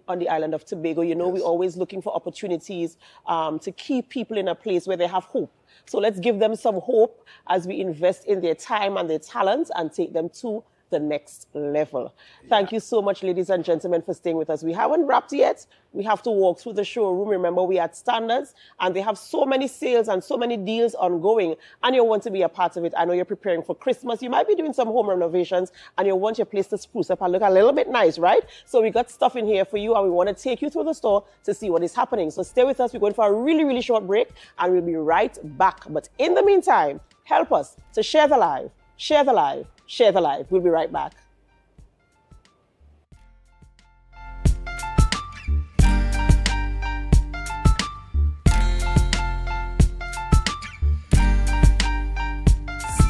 on the island of Tobago. We're always looking for opportunities to keep people in a place where they have hope. So let's give them some hope as we invest in their time and their talents and take them to the next level. Thank you so much, ladies and gentlemen, for staying with us. We haven't wrapped yet. We have to walk through the showroom. Remember, we are at Standards, and they have so many sales and so many deals ongoing, and you want to be a part of it. I know you're preparing for Christmas. You might be doing some home renovations, and you want your place to spruce up and look a little bit nice, right? So we got stuff in here for you, and we want to take you through the store to see what is happening. So stay with us. We're going for a really, really short break, and we'll be right back. But in the meantime, help us to share the live, share the live, share the live. We'll be right back.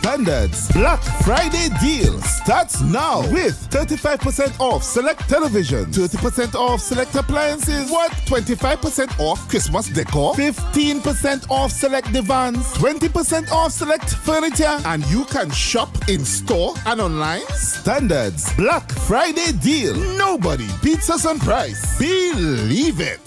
Standards Black Friday deal starts now with 35% off select television, 30% off select appliances, 25% off Christmas decor, 15% off select divans, 20% off select furniture, and you can shop in store and online. Standards Black Friday deal. Nobody beats us on price. Believe it.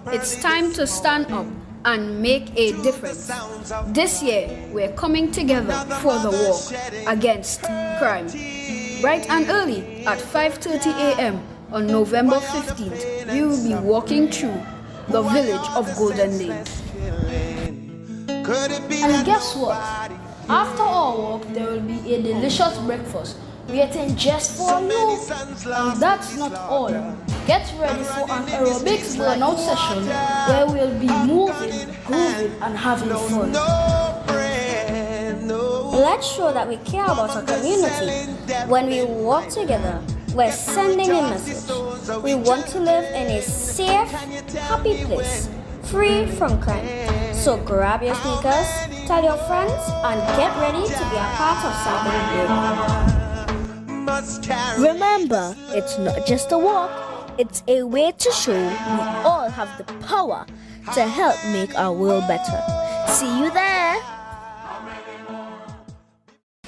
It's time to stand up and make a difference. This year, we're coming together for the war against crime. Bright and early at 5:30 a.m. on November 15th, we will be walking through the village of Golden Lane. And guess what? After our walk, there will be a delicious breakfast waiting just for you. And that's not all. Get ready for an aerobics burnout session where we'll be moving, grooving, and having fun. Let's show that we care about our community. When we walk together, we're sending a message. We want to live in a safe, happy place, free from crime. So grab your sneakers, tell your friends, and get ready to be a part of something big. Remember, it's not just a walk, it's a way to show we all have the power to help make our world better. See you there!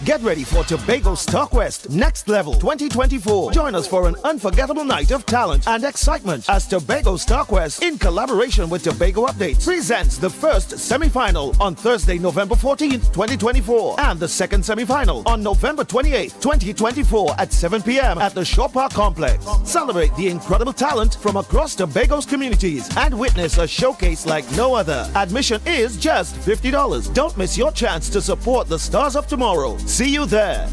Get ready for Tobago Stockwest Next Level 2024. Join us for an unforgettable night of talent and excitement as Tobago Stockwest, in collaboration with Tobago Updates, presents the first semi-final on Thursday, November 14th, 2024, and the second semi-final on November 28th, 2024 at 7 p.m. at the Shore Park Complex. Celebrate the incredible talent from across Tobago's communities and witness a showcase like no other. Admission is just $50. Don't miss your chance to support the stars of tomorrow. See you there.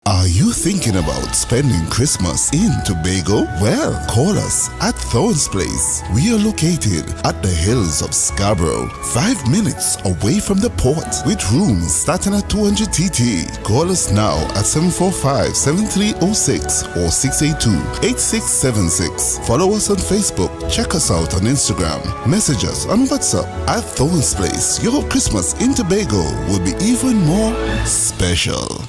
Are you thinking about spending Christmas in Tobago? Well, call us at Thorne's Place. We are located at the hills of Scarborough, 5 minutes away from the port, with rooms starting at 200 TT. Call us now at 745-7306 or 682-8676. Follow us on Facebook. Check us out on Instagram. Message us on WhatsApp at Thorne's Place. Your Christmas in Tobago will be even more special.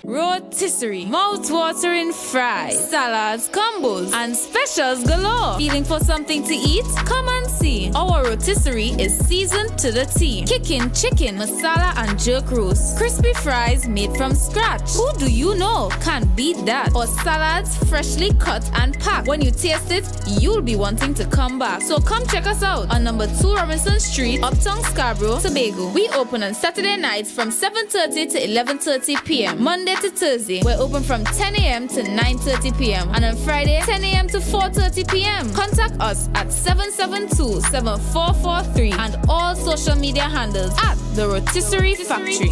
Rotisserie, mouth-watering fries, salads, combos, and specials galore. Feeling for something to eat? Come and see. Our rotisserie is seasoned to the T. Kicking chicken, masala, and jerk roast. Crispy fries made from scratch. Who do you know can beat that? Or salads freshly cut and packed. When you taste it, you'll be wanting to come back. So come check us out on number 2 Robinson Street, Uptown Scarborough, Tobago. We open on Saturday nights from 7:30 to 11:30 p.m. Monday to Thursday, we're open from 10 a.m. to 9:30 p.m. and on Friday, 10 a.m. to 4:30 p.m. Contact us at 772-7443 and all social media handles at The Rotisserie Factory.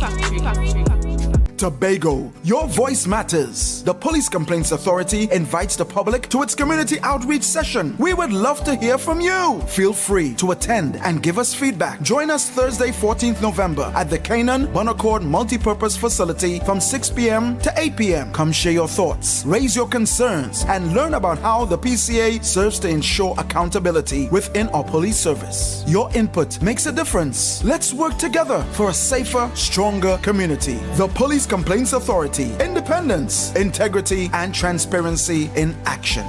Tobago, your voice matters. The Police Complaints Authority invites the public to its community outreach session. We would love to hear from you. Feel free to attend and give us feedback. Join us Thursday, 14th November at the Canaan Bonaccord Multipurpose Facility from 6 p.m. to 8 p.m. Come share your thoughts, raise your concerns, and learn about how the PCA serves to ensure accountability within our police service. Your input makes a difference. Let's work together for a safer, stronger community. The Police Complaints Authority. Independence, integrity, and transparency in action.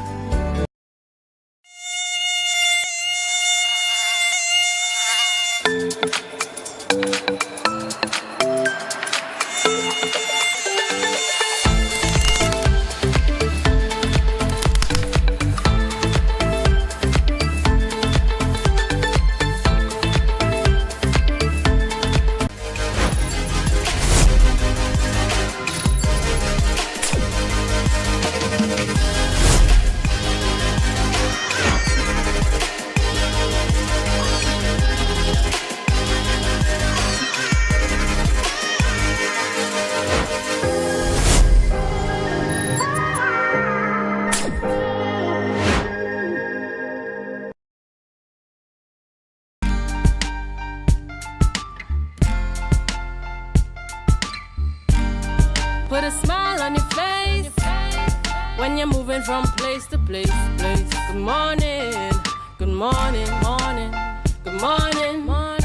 Put a smile on your face when you're moving from place to place. Good morning, good morning, morning, good morning, morning.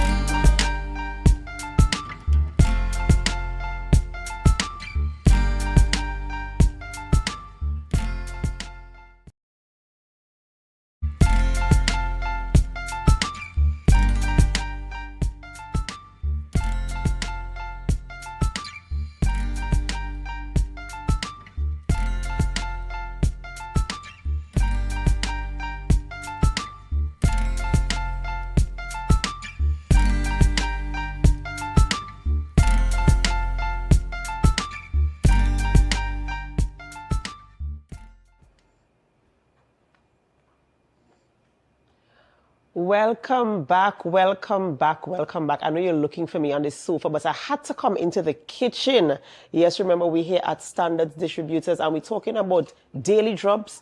Welcome back, welcome back, welcome back. I know you're looking for me on this sofa, but I had to come into the kitchen. Yes, remember we're here at Standards Distributors and we're talking about daily drops,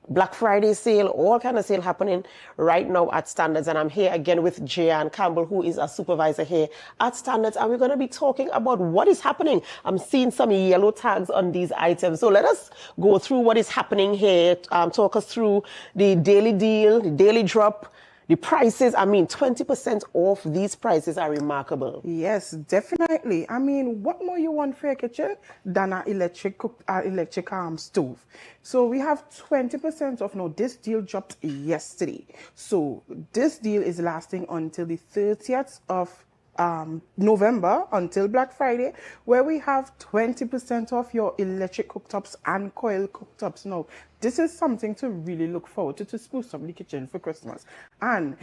Black Friday sale, all kind of sale happening right now at Standards. And I'm here again with Jayan Campbell, who is a supervisor here at Standards. And we're going to be talking about what is happening. I'm seeing some yellow tags on these items. So let us go through what is happening here. Talk us through the daily deal, the daily drop. The prices, 20% off these prices are remarkable. Yes, definitely. What more you want for your kitchen than an electric stove? So we have 20% off now. This deal dropped yesterday. So this deal is lasting until the 30th of November, until Black Friday, where we have 20% off your electric cooktops and coil cooktops. Now, this is something to really look forward to spruce up the kitchen for Christmas. And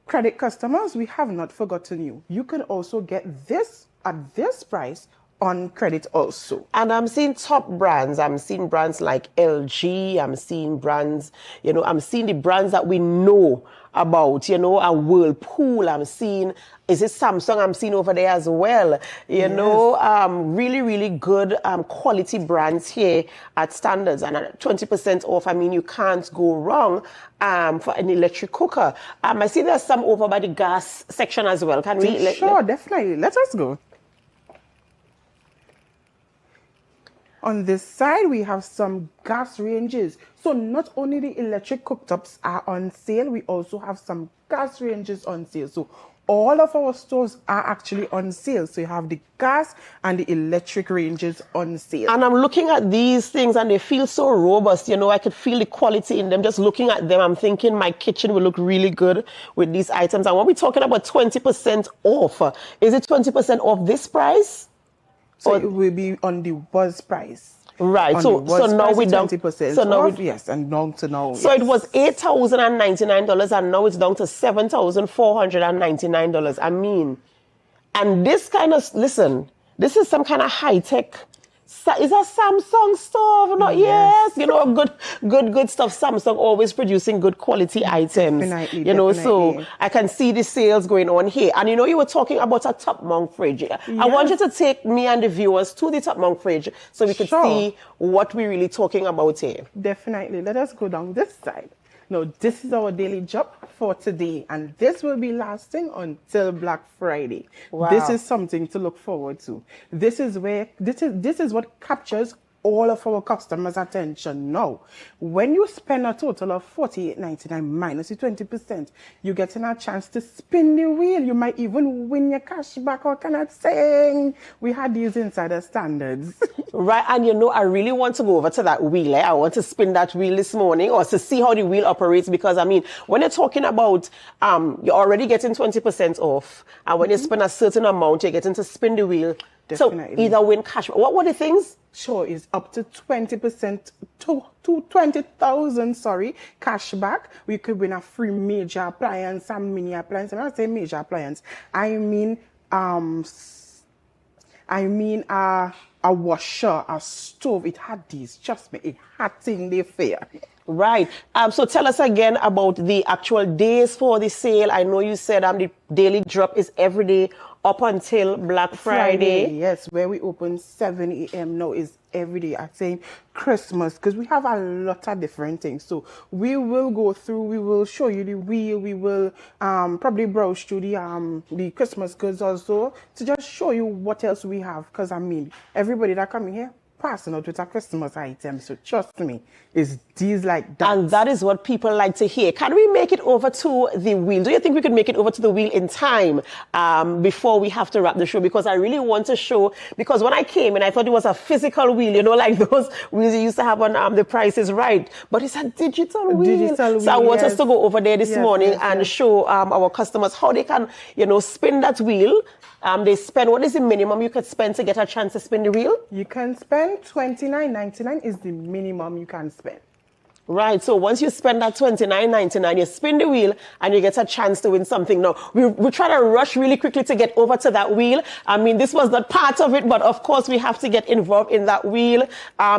credit customers, we have not forgotten you. You can also get this at this price on credit also. And I'm seeing top brands. I'm seeing brands like LG. I'm seeing brands, I'm seeing the brands that we know about, a Whirlpool. I'm seeing, is it Samsung? I'm seeing over there as well. Really, really good quality brands here at Standards. And at 20% off, you can't go wrong for an electric cooker. I see there's some over by the gas section as well. Can we? Sure, definitely. Let us go. On this side, we have some gas ranges. So not only the electric cooktops are on sale, we also have some gas ranges on sale. So all of our stores are actually on sale. So you have the gas and the electric ranges on sale. And I'm looking at these things and they feel so robust. I could feel the quality in them. Just looking at them, I'm thinking my kitchen will look really good with these items. And when we're talking about 20% off, is it 20% off this price? So it will be on the buzz price. Right. So now we're down 20%. So now yes, and down to now. So it was $8,099 and now it's down to $7,499. And this kind of this is some kind of high-tech Is a Samsung stove? Not yes. You know, good stuff. Samsung always producing good quality items. Definitely, you know, so I can see the sales going on here. And you know, you were talking about a top mount fridge. Yes. I want you to take me and the viewers to the top mount fridge so we can see what we're really talking about here. Definitely. Let us go down this side. Now, this is our daily drop for today, and this will be lasting until Black Friday. Wow. This is something to look forward to. This is what captures all of our customers' attention now. When you spend a total of $48.99 minus the 20%, you're getting a chance to spin the wheel. You might even win your cash back, or cannot sing. We had these insider standards. Right, and you know, I really want to go over to that wheel. I want to spin that wheel this morning, or to see how the wheel operates, because I mean, when you're talking about, you're already getting 20% off, and when you spend a certain amount, you're getting to spin the wheel. Definitely. So either win cash. What were the things? Sure, is up to 20% to 20,000, sorry, cash back. We could win a free major appliance, a mini appliance. And when I say major appliance, I mean a washer, a stove. It had these, trust me, it had thing they fair. Right. So tell us again about the actual days for the sale. I know you said the daily drop is every day up until Black Friday. Yes, where we open 7 a.m. now is every day. I'm saying Christmas, because we have a lot of different things. So we will go through, we will show you the wheel, we will probably browse through the Christmas goods also, to just show you what else we have. Because I mean, everybody that coming here, passing out with a Christmas item. So trust me, it's these like that. And that is what people like to hear. Can we make it over to the wheel? Do you think we could make it over to the wheel in time before we have to wrap the show? Because I really want to show, because when I came in, I thought it was a physical wheel, you know, like those wheels you used to have on The Price is Right. But it's a digital wheel. So I want us to go over there this morning and show our customers how they can, you know, spin that wheel. They spend, what is the minimum you could spend to get a chance to spin the wheel? You can spend $29.99 is the minimum you can spend. Right, so once you spend that $29.99, you spin the wheel and you get a chance to win something. Now, we try to rush really quickly to get over to that wheel. I mean, this was not part of it, but of course we have to get involved in that wheel.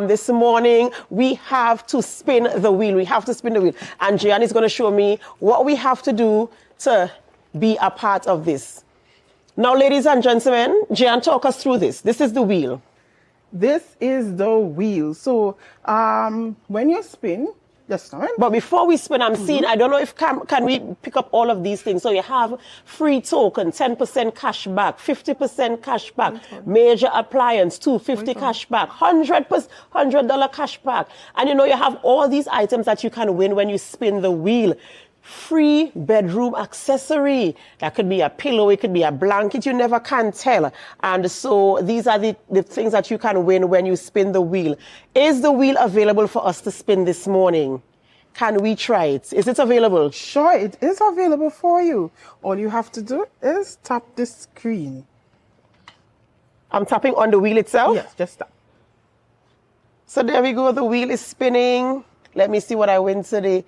This morning, we have to spin the wheel. We have to spin the wheel. And Gian is going to show me what we have to do to be a part of this. Now, ladies and gentlemen, Gian, talk us through this. This is the wheel. This is the wheel. So when you spin, just a minute. But before we spin, I'm seeing, I don't know if can we pick up all of these things. So you have free token, 10% cash back, 50% cash back, major appliance, $250 cash back, $100 cash back. And you know, you have all these items that you can win when you spin the wheel. Free bedroom accessory. That could be a pillow, it could be a blanket, you never can tell. And so these are the things that you can win when you spin the wheel. Is the wheel available for us to spin this morning? Can we try it? Is it available? Sure, it is available for you. All you have to do is tap the screen. I'm tapping on the wheel itself? Yes, just tap. So there we go, the wheel is spinning. Let me see what I win today.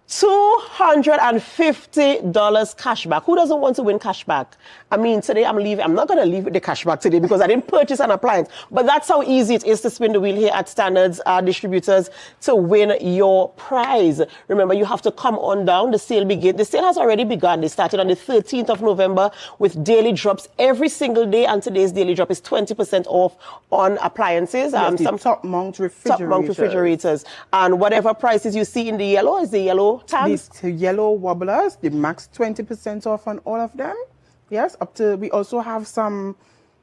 $250 cash back. Who doesn't want to win cash back? I mean, today I'm leaving. I'm not going to leave with the cash back today because I didn't purchase an appliance. But that's how easy it is to spin the wheel here at Standards Distributors to win your prize. Remember, you have to come on down. The sale begins. The sale has already begun. They started on the 13th of November with daily drops every single day. And today's daily drop is 20% off on appliances. Yes, some top mount refrigerators. Top mount refrigerators. And whatever prices you see in the yellow is the yellow tags. These yellow wobblers, the max 20% off on all of them. Yes, up to, we also have some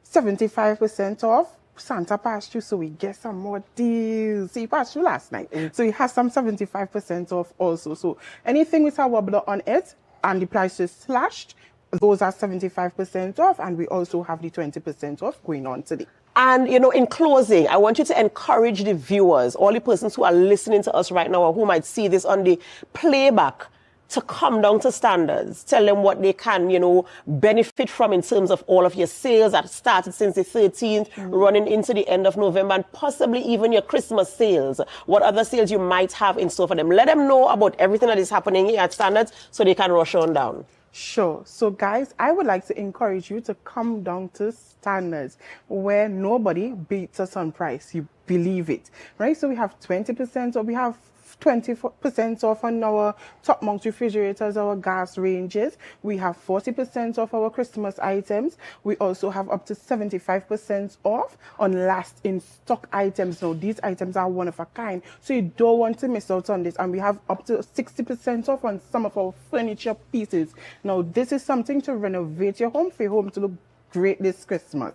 75% off. Santa passed through, so we get some more deals. So he passed through last night. So he has some 75% off also. So anything with a wobbler on it and the price is slashed, those are 75% off. And we also have the 20% off going on today. And, you know, in closing, I want you to encourage the viewers, all the persons who are listening to us right now or who might see this on the playback, to come down to Standards. Tell them what they can, you know, benefit from in terms of all of your sales that started since the 13th, running into the end of November, and possibly even your Christmas sales. What other sales you might have in store for them. Let them know about everything that is happening here at Standards so they can rush on down. Sure. So guys, I would like to encourage you to come down to Standards, where nobody beats us on price. You believe it, right? So we have 20%, or we have 20% off on our top mount refrigerators, our gas ranges. We have 40% off our Christmas items. We also have up to 75% off on last in stock items. Now, these items are one of a kind, so you don't want to miss out on this. And we have up to 60% off on some of our furniture pieces. Now, this is something to renovate your home, for your home to look great this Christmas.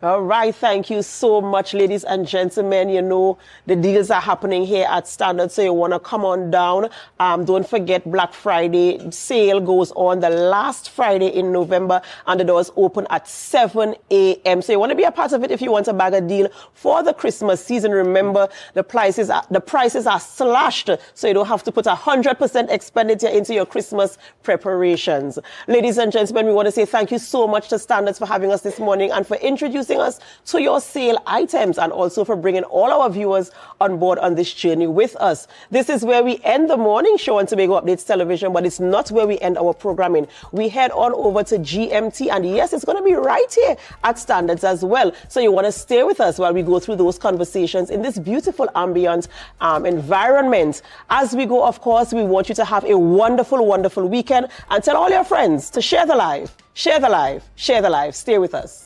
All right, thank you so much, ladies and gentlemen. You know, the deals are happening here at Standard, so you want to come on down. Don't forget, Black Friday sale goes on the last Friday in November, and the doors open at 7 a.m. So you want to be a part of it if you want to bag a deal for the Christmas season. Remember, the prices are slashed, so you don't have to put 100% expenditure into your Christmas preparations. Ladies and gentlemen, we want to say thank you so much to Standards for having us this morning and for introducing us to your sale items, and also for bringing all our viewers on board on this journey with us. This is where we end the morning show on Tobago Updates Television, but it's not where we end our programming. We head on over to GMT, and yes, it's going to be right here at Standards as well. So you want to stay with us while we go through those conversations in this beautiful ambient environment. As we go, of course, we want you to have a wonderful, wonderful weekend, and tell all your friends to share the live, share the live, share the live. Stay with us.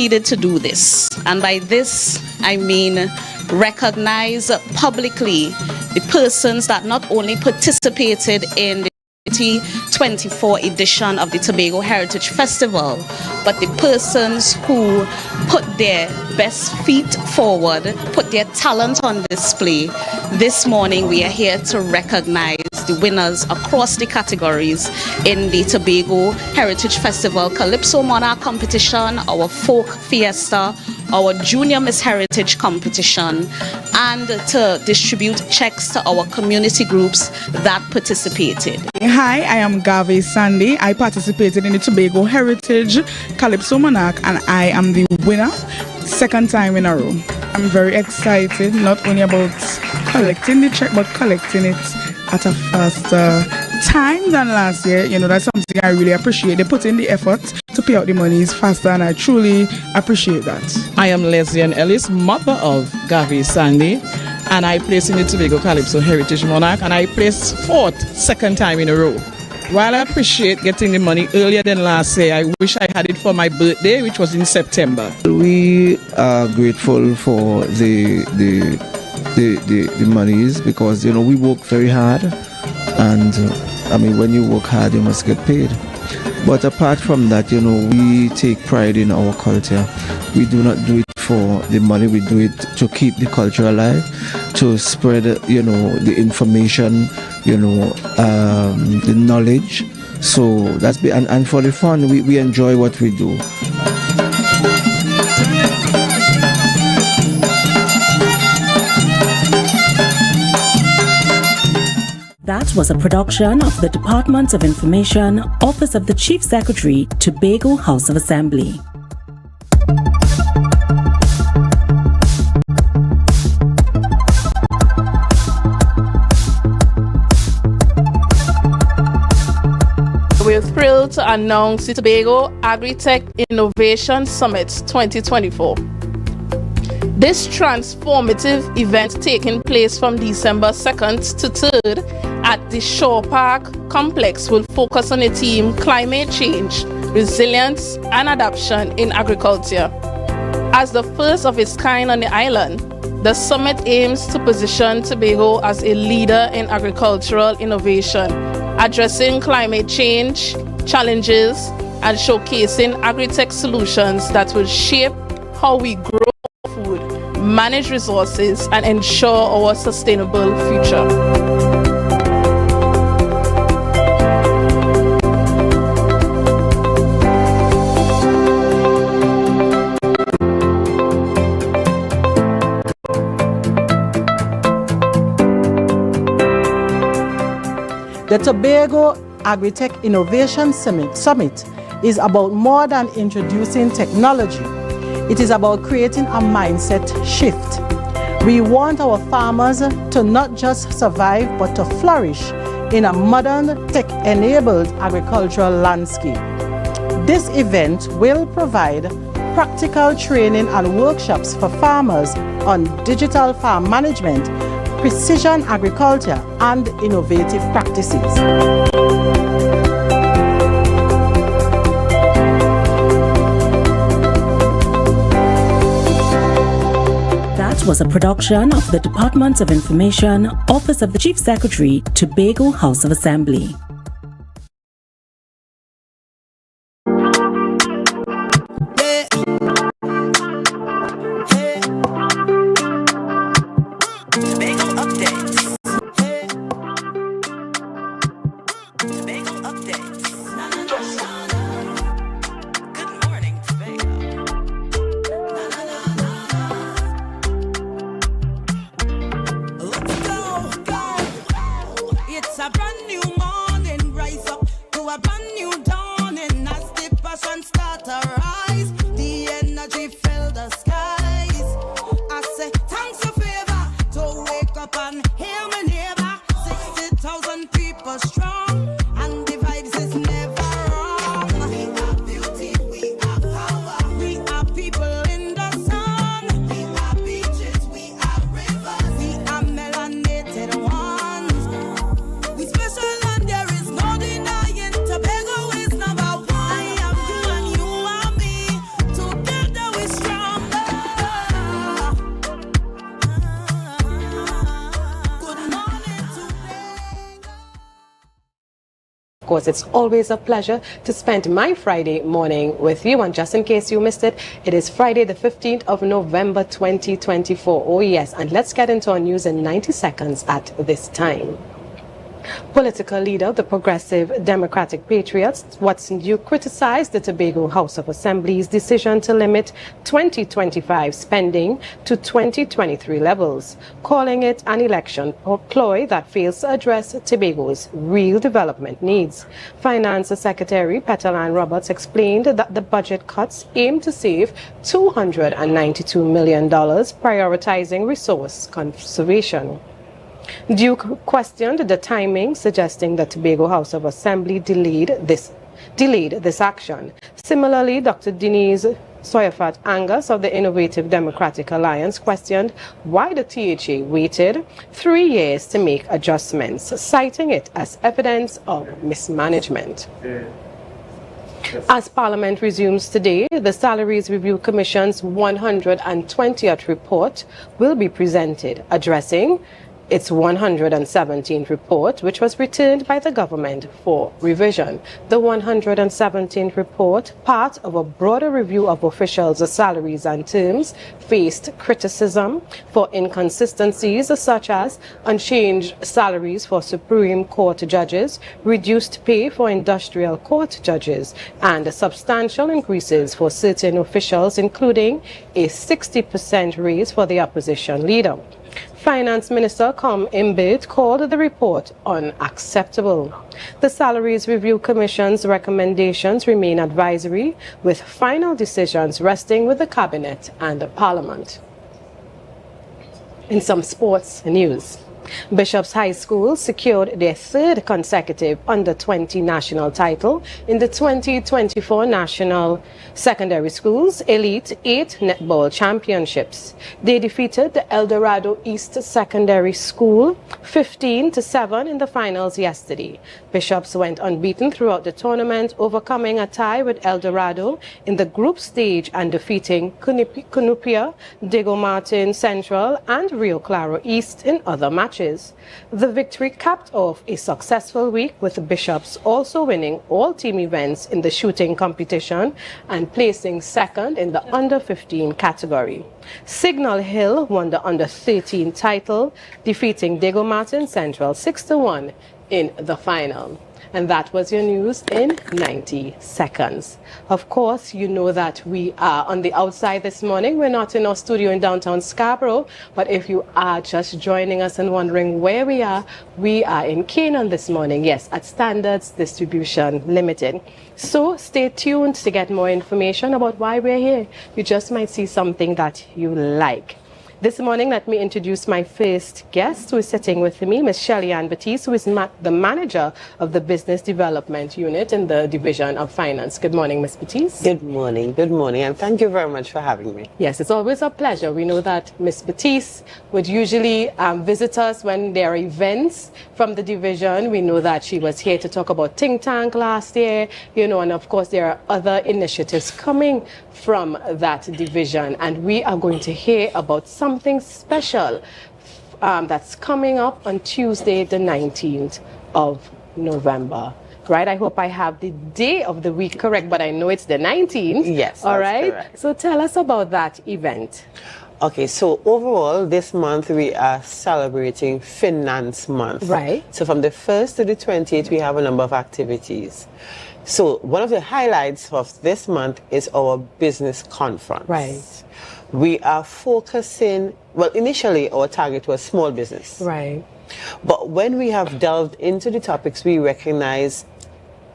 needed to do this. And by this, I mean recognize publicly the persons that not only participated in the 2024 edition of the Tobago Heritage Festival, but the persons who put their best feet forward, put their talent on display. This morning we are here to recognize the winners across the categories in the Tobago Heritage Festival Calypso Monarch competition, our folk fiesta, our Junior Miss Heritage competition, and to distribute checks to our community groups that participated. Hi, I am Gavi Sandy. I participated in the Tobago Heritage Calypso Monarch and I am the winner, second time in a row. I'm very excited, not only about collecting the check, but collecting it at a faster time than last year. You know, that's something I really appreciate. They put in the effort to pay out the monies faster and I truly appreciate that. I am Lesbian Ellis, mother of Gavi Sandy, and I placed in the Tobago Calypso Heritage Monarch and I placed fourth, second time in a row. While I appreciate getting the money earlier than last year, I wish I had it for my birthday, which was in September. We are grateful for the monies because, you know, we work very hard and I mean, when you work hard, you must get paid. But apart from that, you know, we take pride in our culture. We do not do it for the money, we do it to keep the culture alive, to spread, you know, the information, you know, the knowledge. So that's and for the fun, we enjoy what we do. That was a production of the Department of Information, Office of the Chief Secretary, Tobago House of Assembly. We're thrilled to announce the Tobago Agri-Tech Innovation Summit 2024. This transformative event taking place from December 2nd to 3rd at the Shore Park Complex will focus on the theme Climate Change, Resilience and Adaptation in Agriculture. As the first of its kind on the island, the summit aims to position Tobago as a leader in agricultural innovation, addressing climate change challenges and showcasing agri-tech solutions that will shape how we grow food, manage resources, and ensure our sustainable future. The Tobago Agri-Tech Innovation Summit is about more than introducing technology. It is about creating a mindset shift. We want our farmers to not just survive, but to flourish in a modern, tech-enabled agricultural landscape. This event will provide practical training and workshops for farmers on digital farm management, precision agriculture, and innovative practices. That was a production of the Department of Information, Office of the Chief Secretary, Tobago House of Assembly. It's a brand new morning. course, it's always a pleasure to spend my Friday morning with you. And just in case you missed it, it is Friday the 15th of November 2024. Oh yes, and let's get into our news in 90 seconds at this time. Political leader of the Progressive Democratic Patriots, Watson Duke, criticized the Tobago House of Assembly's decision to limit 2025 spending to 2023 levels, calling it an election ploy that fails to address Tobago's real development needs. Finance Secretary Petalyn Roberts explained that the budget cuts aim to save $292 million, prioritizing resource conservation. Duke questioned the timing, suggesting the Tobago House of Assembly delayed this action. Similarly, Dr. Denise Soyafat Angus of the Innovative Democratic Alliance questioned why the THA waited 3 years to make adjustments, citing it as evidence of mismanagement. As Parliament resumes today, the Salaries Review Commission's 120th report will be presented, addressing its 117th report, which was returned by the government for revision. The 117th report, part of a broader review of officials' salaries and terms, faced criticism for inconsistencies such as unchanged salaries for Supreme Court judges, reduced pay for industrial court judges, and substantial increases for certain officials, including a 60% raise for the opposition leader. Finance Minister Com Imbit called the report unacceptable. The Salaries Review Commission's recommendations remain advisory, with final decisions resting with the Cabinet and the Parliament. In some sports news, Bishop's High School secured their third consecutive Under-20 national title in the 2024 National Secondary Schools Elite 8 Netball Championships. They defeated the El Dorado East Secondary School 15-7 in the finals yesterday. Bishops went unbeaten throughout the tournament, overcoming a tie with El Dorado in the group stage and defeating Cunupia, Diego Martin Central, and Rio Claro East in other matches. The victory capped off a successful week, with the Bishops also winning all team events in the shooting competition and placing second in the under-15 category. Signal Hill won the under-13 title, defeating Diego Martin Central 6-1 in the final. And that was your news in 90 seconds. Of course, you know that we are on the outside this morning. We're not in our studio in downtown Scarborough, but if you are just joining us and wondering where we are in Canaan this morning. Yes, at Standards Distribution Limited. So stay tuned to get more information about why we're here. You just might see something that you like. This morning, let me introduce my first guest who is sitting with me, Ms. Shelly Ann Batiste, who is the manager of the Business Development Unit in the Division of Finance. Good morning, Ms. Batiste. Good morning, and thank you very much for having me. Yes, it's always a pleasure. We know that Ms. Batiste would usually visit us when there are events from the division. We know that she was here to talk about Think Tank last year, and of course there are other initiatives coming from that division, and we are going to hear about something special that's coming up on Tuesday the 19th of November. Right, I hope I have the day of the week correct, but I know it's the 19th. Yes, all right. Correct. So tell us about that event. Okay, so overall this month we are celebrating Finance Month. Right. So from the 1st to the 28th we have a number of activities. So one of the highlights of this month is our business conference. Right. We are focusing, well, initially our target was small business. Right. But when we have delved into the topics, we recognize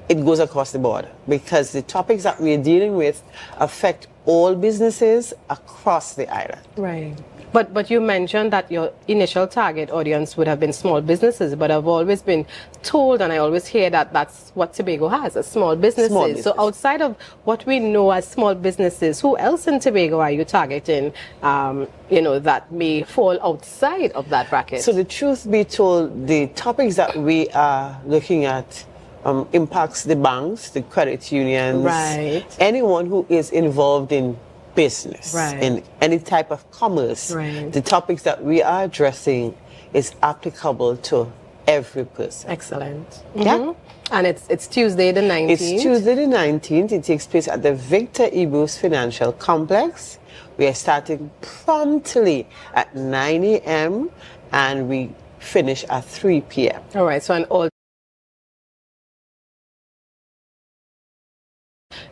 it goes across the board, because the topics that we're dealing with affect all businesses across the island. Right. But you mentioned that your initial target audience would have been small businesses, but I've always been told, and I always hear that that's what Tobago has, a small businesses. So outside of what we know as small businesses, who else in Tobago are you targeting, that may fall outside of that bracket? So the truth be told, the topics that we are looking at impacts the banks, the credit unions, right, anyone who is involved in business, right, in any type of commerce. Right. The topics that we are addressing is applicable to every person. Excellent. Yeah. And it's Tuesday the 19th. It's Tuesday the 19th. It takes place at the Victor E. Bruce Financial Complex. We are starting promptly at 9 a.m. and we finish at 3 p.m. All right. So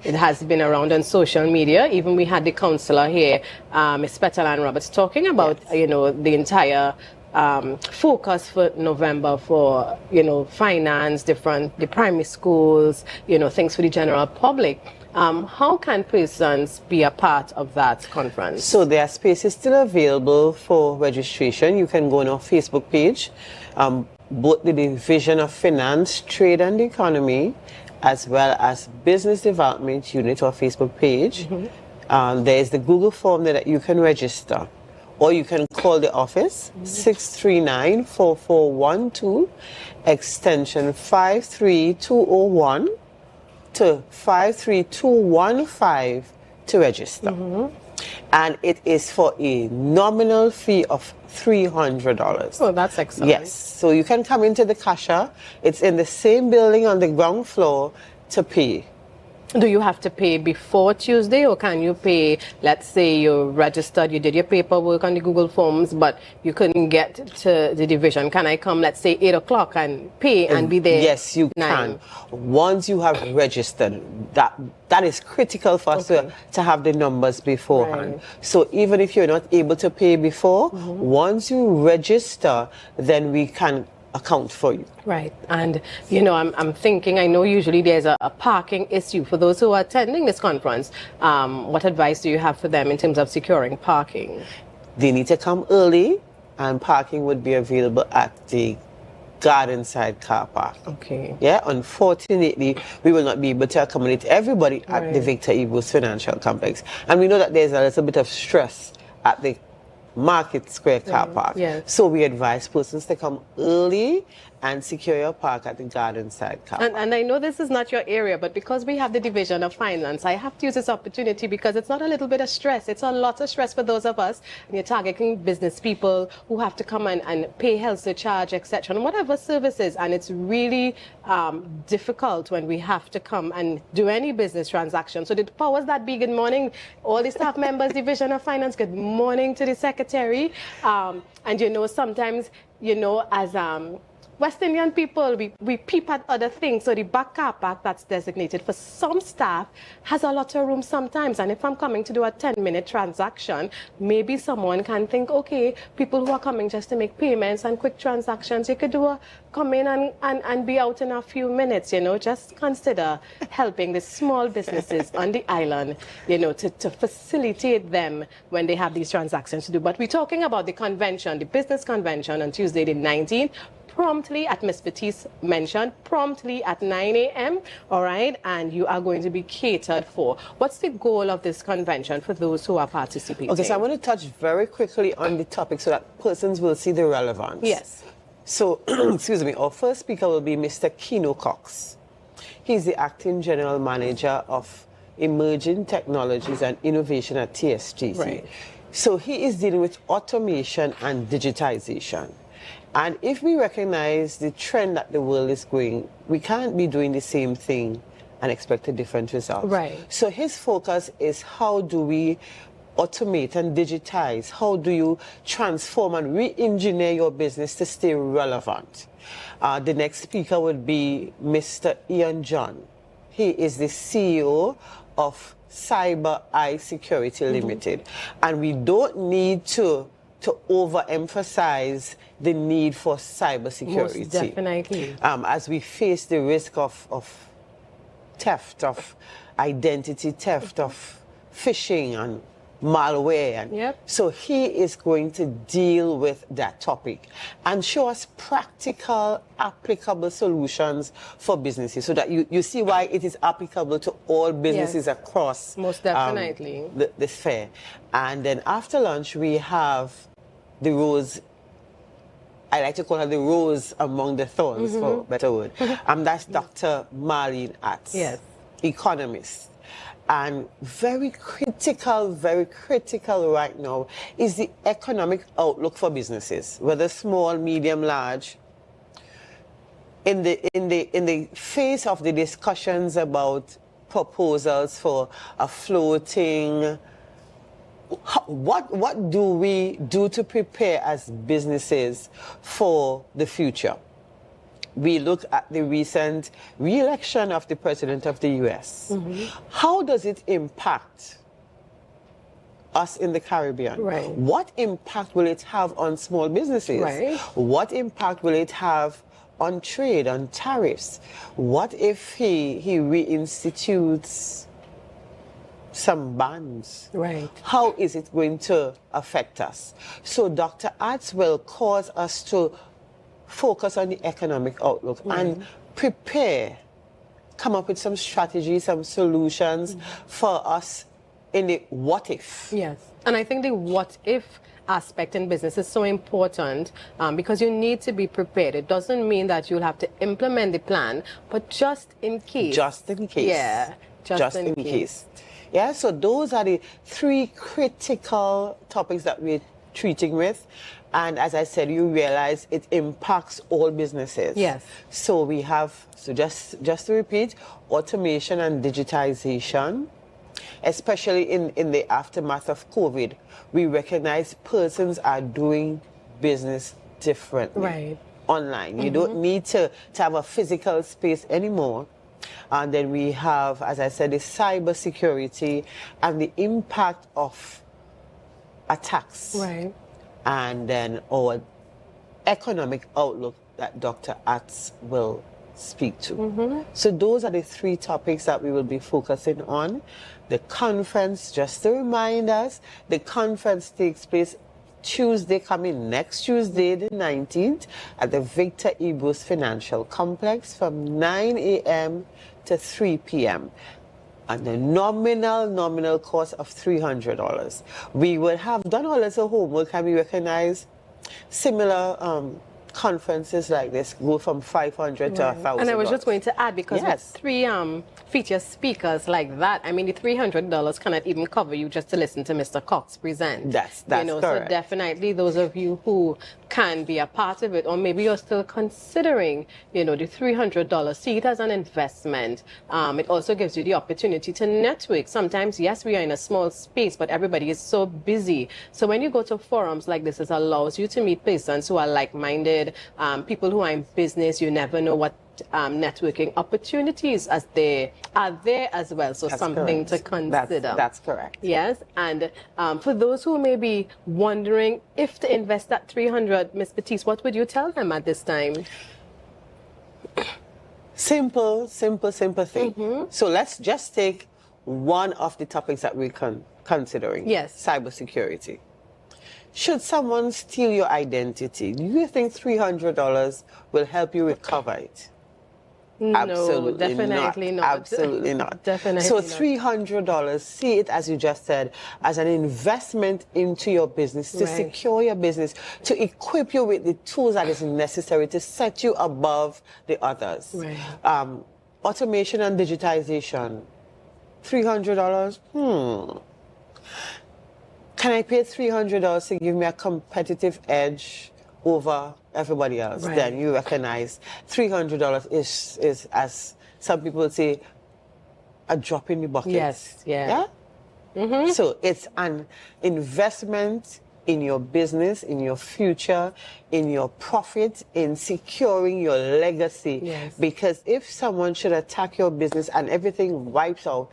it has been around on social media. Even we had the councillor here, Ms. Petalan Roberts, talking about, you know, the entire focus for November for, you know, finance, the primary schools, you know, things for the general public. How can persons be a part of that conference? So there are spaces still available for registration. You can go on our Facebook page, both the Division of Finance, Trade and the Economy, as well as Business Development Unit, our Facebook page. There is the Google form that you can register. Or you can call the office, 639-4412, extension 53201 to 53215 to register. And it is for a nominal fee of $300. Oh, that's excellent. Yes, so you can come into the Kasha. It's in the same building on the ground floor to pay. Do you have to pay before Tuesday, or can you pay, let's say you registered, you did your paperwork on the Google Forms, but you couldn't get to the division? Can I come, let's say, 8 o'clock and pay and be there? Yes, you can. Once you have registered, that is critical for us to have the numbers beforehand. Right. So even if you're not able to pay before, once you register, then we can account for you. Right. And, you know, I'm thinking, I know usually there's a parking issue for those who are attending this conference. What advice do you have for them in terms of securing parking? They need to come early, and parking would be available at the garden side car park. Okay. Yeah, unfortunately, we will not be able to accommodate everybody at the Victor E. Bruce Financial Complex. And we know that there's a little bit of stress at the Market Square car park. Yes. So we advise persons to come early and secure your park at the garden side car park. And I know this is not your area, but because we have the Division of Finance, I have to use this opportunity because it's not a little bit of stress. It's a lot of stress for those of us. And you're targeting business people who have to come and pay health surcharge, etc., and whatever services. And it's really difficult when we have to come and do any business transaction. So the powers that be, good morning, all the staff members, Division of Finance, good morning to the secretary. And, you know, sometimes, you know, as West Indian people, we peep at other things. So the back car park that's designated for some staff has a lot of room sometimes. And if I'm coming to do a 10-minute transaction, maybe someone can think, okay, people who are coming just to make payments and quick transactions, you could come in and be out in a few minutes, you know. Just consider helping the small businesses on the island, you know, to facilitate them when they have these transactions to do. But we're talking about the convention, the business convention on Tuesday the 19th. Promptly, at Ms. Batiste mentioned, promptly at 9 a.m., all right? And you are going to be catered for. What's the goal of this convention for those who are participating? Okay, so I want to touch very quickly on the topic so that persons will see the relevance. Yes. So, excuse me, our first speaker will be Mr. Keno Cox. He's the Acting General Manager of Emerging Technologies and Innovation at TSGC. Right. So he is dealing with automation and digitization. And if we recognize the trend that the world is going, we can't be doing the same thing and expect a different result. Right. So his focus is how do we automate and digitize? How do you transform and re-engineer your business to stay relevant? The next speaker would be Mr. Ian John. He is the CEO of Cyber Eye Security Limited. And we don't need to overemphasize the need for cybersecurity. Most definitely. As we face the risk of theft, of identity theft, of phishing and malware. And so he is going to deal with that topic and show us practical, applicable solutions for businesses so that you see why it is applicable to all businesses across Most definitely. The fair. And then after lunch, we have the rose. I like to call her the rose among the thorns, for a better word. That's Dr. Marlene Atz, economist. And very critical right now is the economic outlook for businesses, whether small, medium, large. in the face of the discussions about proposals for a floating, what do we do to prepare as businesses for the future? We look at the recent re-election of the President of the U.S. How does it impact us in the Caribbean? Right. What impact will it have on small businesses? Right. What impact will it have on trade, on tariffs? What if he reinstitutes some bans? Right. How is it going to affect us? So Dr. Atz will cause us to focus on the economic outlook and prepare, come up with some strategies, some solutions for us in the what if. Yes, and I think the what if aspect in business is so important because you need to be prepared. It doesn't mean that you'll have to implement the plan, but just in case. Just in case. Yeah, just in case. Yeah, so those are the 3 critical topics that we're treating with. And as I said, you realize it impacts all businesses. Yes. So we have, so just to repeat, automation and digitization, especially in the aftermath of COVID. We recognize persons are doing business differently online. You don't need to have a physical space anymore. And then we have, as I said, the cyber security and the impact of attacks. Right. And then our economic outlook that Dr. Atz will speak to. So those are the 3 topics that we will be focusing on. The conference, just to remind us, the conference takes place Tuesday, coming next Tuesday, the 19th, at the Victor E. Bruce Financial Complex from 9 a.m. to 3 p.m. and the nominal cost of $300. We will have done our little homework and we recognize similar conferences like this go from 500 to 1,000. And I was just going to add, because with 3 featured speakers like that, I mean, the $300 cannot even cover you just to listen to Mr. Cox present. That's correct. So definitely those of you who can be a part of it, or maybe you're still considering, the $300, see it as an investment. It also gives you the opportunity to network. Sometimes, yes, we are in a small space, but everybody is so busy. So when you go to forums like this, it allows you to meet persons who are like-minded, people who are in business. You never know what networking opportunities as they are there as well. So that's something correct. to consider. That's correct. Yes, and for those who may be wondering if to invest that $300, Ms. Batiste, what would you tell them at this time? Simple thing. So let's just take one of the topics that we're considering. Yes. Cybersecurity. Should someone steal your identity, do you think $300 will help you recover it? No, Absolutely definitely not. Absolutely not. Definitely so not. $300, see it, as you just said, as an investment into your business, to secure your business, to equip you with the tools that is necessary to set you above the others. Automation and digitization, $300, Can I pay $300 to give me a competitive edge over everybody else? Then you recognize $300 is, as some people say, a drop in the bucket. Yes, yeah. So it's an investment in your business, in your future, in your profit, in securing your legacy. Yes. Because if someone should attack your business and everything wipes out,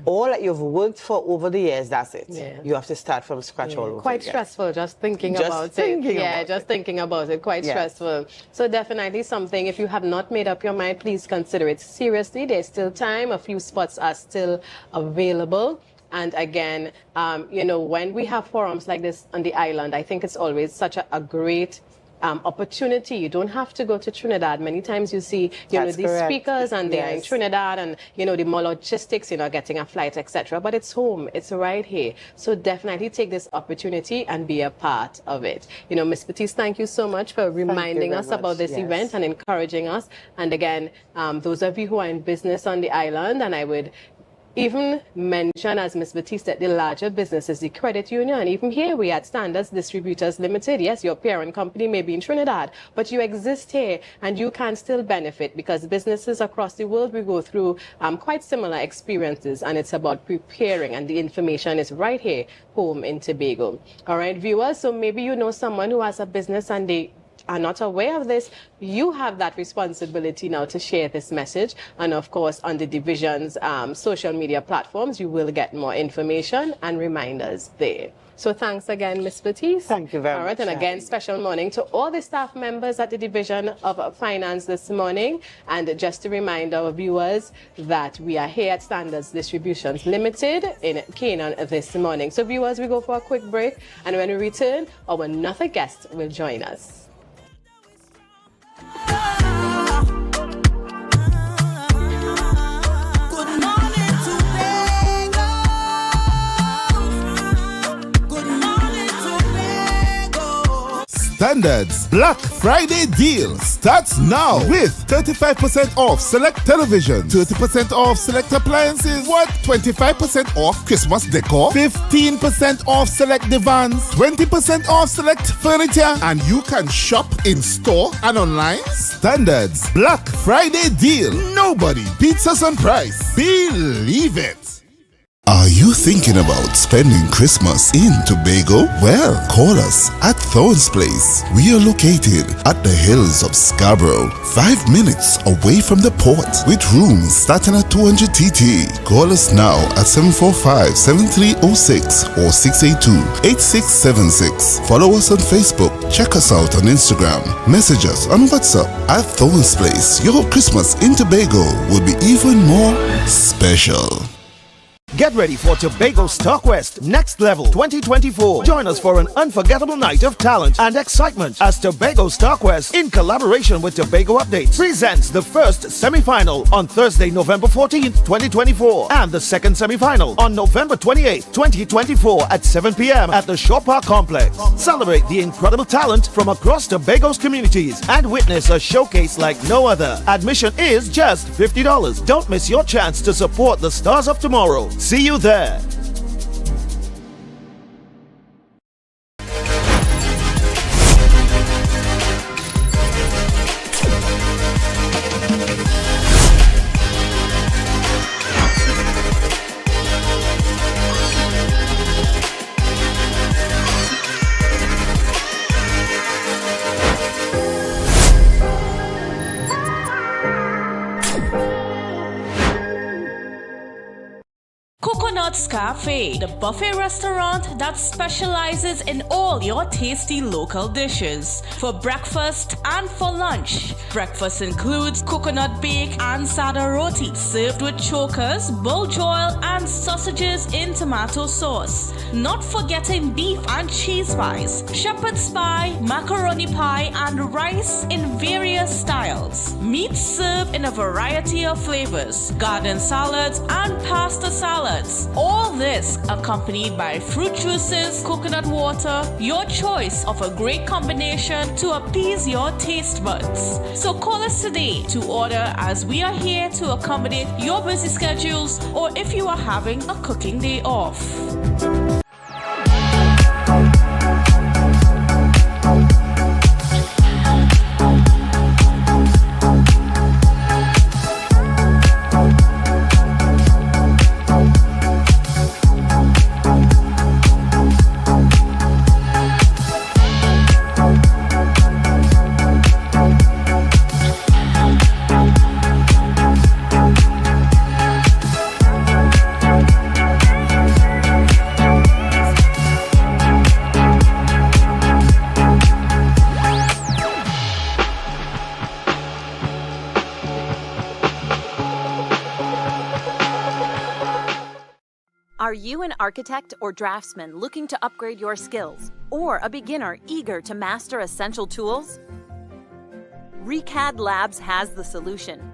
all that you've worked for over the years, that's it. You have to start from scratch all over Quite again. stressful just thinking about it. Just thinking about it. Quite stressful. So definitely something, if you have not made up your mind, please consider it seriously. There's still time. A few spots are still available. And again, when we have forums like this on the island, I think it's always such a great opportunity. You don't have to go to Trinidad. Many times you see, these speakers and they are in Trinidad and, the more logistics, getting a flight, etc. But it's home. It's right here. So definitely take this opportunity and be a part of it. Ms. Batiste, thank you so much for reminding us about this event and encouraging us. And again, those of you who are in business on the island, and I would even mention, as Ms. Batista, the larger businesses, the credit union. Even here we at Standards Distributors Limited. Yes, your parent company may be in Trinidad, but you exist here and you can still benefit because businesses across the world, we go through quite similar experiences, and it's about preparing, and the information is right here, home in Tobago. All right, viewers, so maybe you know someone who has a business and they are not aware of this. You have that responsibility now to share this message, and of course on the division's social media platforms you will get more information and reminders there. So thanks again, Ms. Batiste. Thank you very much. All right, and again, special morning to all the staff members at the Division of Finance this morning. And just to remind our viewers that we are here at Standards Distributions Limited in Canaan this morning. So viewers, we go for a quick break, and when we return, our another guest will join us. Standards Black Friday deal starts now with 35% off select television, 30% off select appliances, 25% off Christmas decor, 15% off select divans, 20% off select furniture, and you can shop in store and online. Standards Black Friday deal. Nobody beats us on price. Believe it. Are you thinking about spending Christmas in Tobago? Well, call us at Thorns Place. We are located at the hills of Scarborough, 5 minutes away from the port, with rooms starting at 200 TT. Call us now at 745-7306 or 682-8676. Follow us on Facebook. Check us out on Instagram. Message us on WhatsApp at Thorns Place. Your Christmas in Tobago will be even more special. Get ready for Tobago Stockwest Next Level 2024. Join us for an unforgettable night of talent and excitement as Tobago Stockwest, in collaboration with Tobago Updates, presents the first semi-final on Thursday, November 14th, 2024, and the second semi-final on November 28th, 2024 at 7 p.m. at the Shore Park Complex. Celebrate the incredible talent from across Tobago's communities and witness a showcase like no other. Admission is just $50. Don't miss your chance to support the stars of tomorrow. See you there. Cafe, the buffet restaurant that specializes in all your tasty local dishes. For breakfast and for lunch. Breakfast includes coconut bake and sada roti, served with chokers, buljoil, and sausages in tomato sauce. Not forgetting beef and cheese pies, shepherd's pie, macaroni pie, and rice in various styles. Meat served in a variety of flavors, garden salads, and pasta salads. All this accompanied by fruit juices, coconut water, your choice of a great combination to appease your taste buds. So call us today to order, as we are here to accommodate your busy schedules or if you are having a cooking day off. Are you an architect or draftsman looking to upgrade your skills, or a beginner eager to master essential tools? ReCAD Labs has the solution.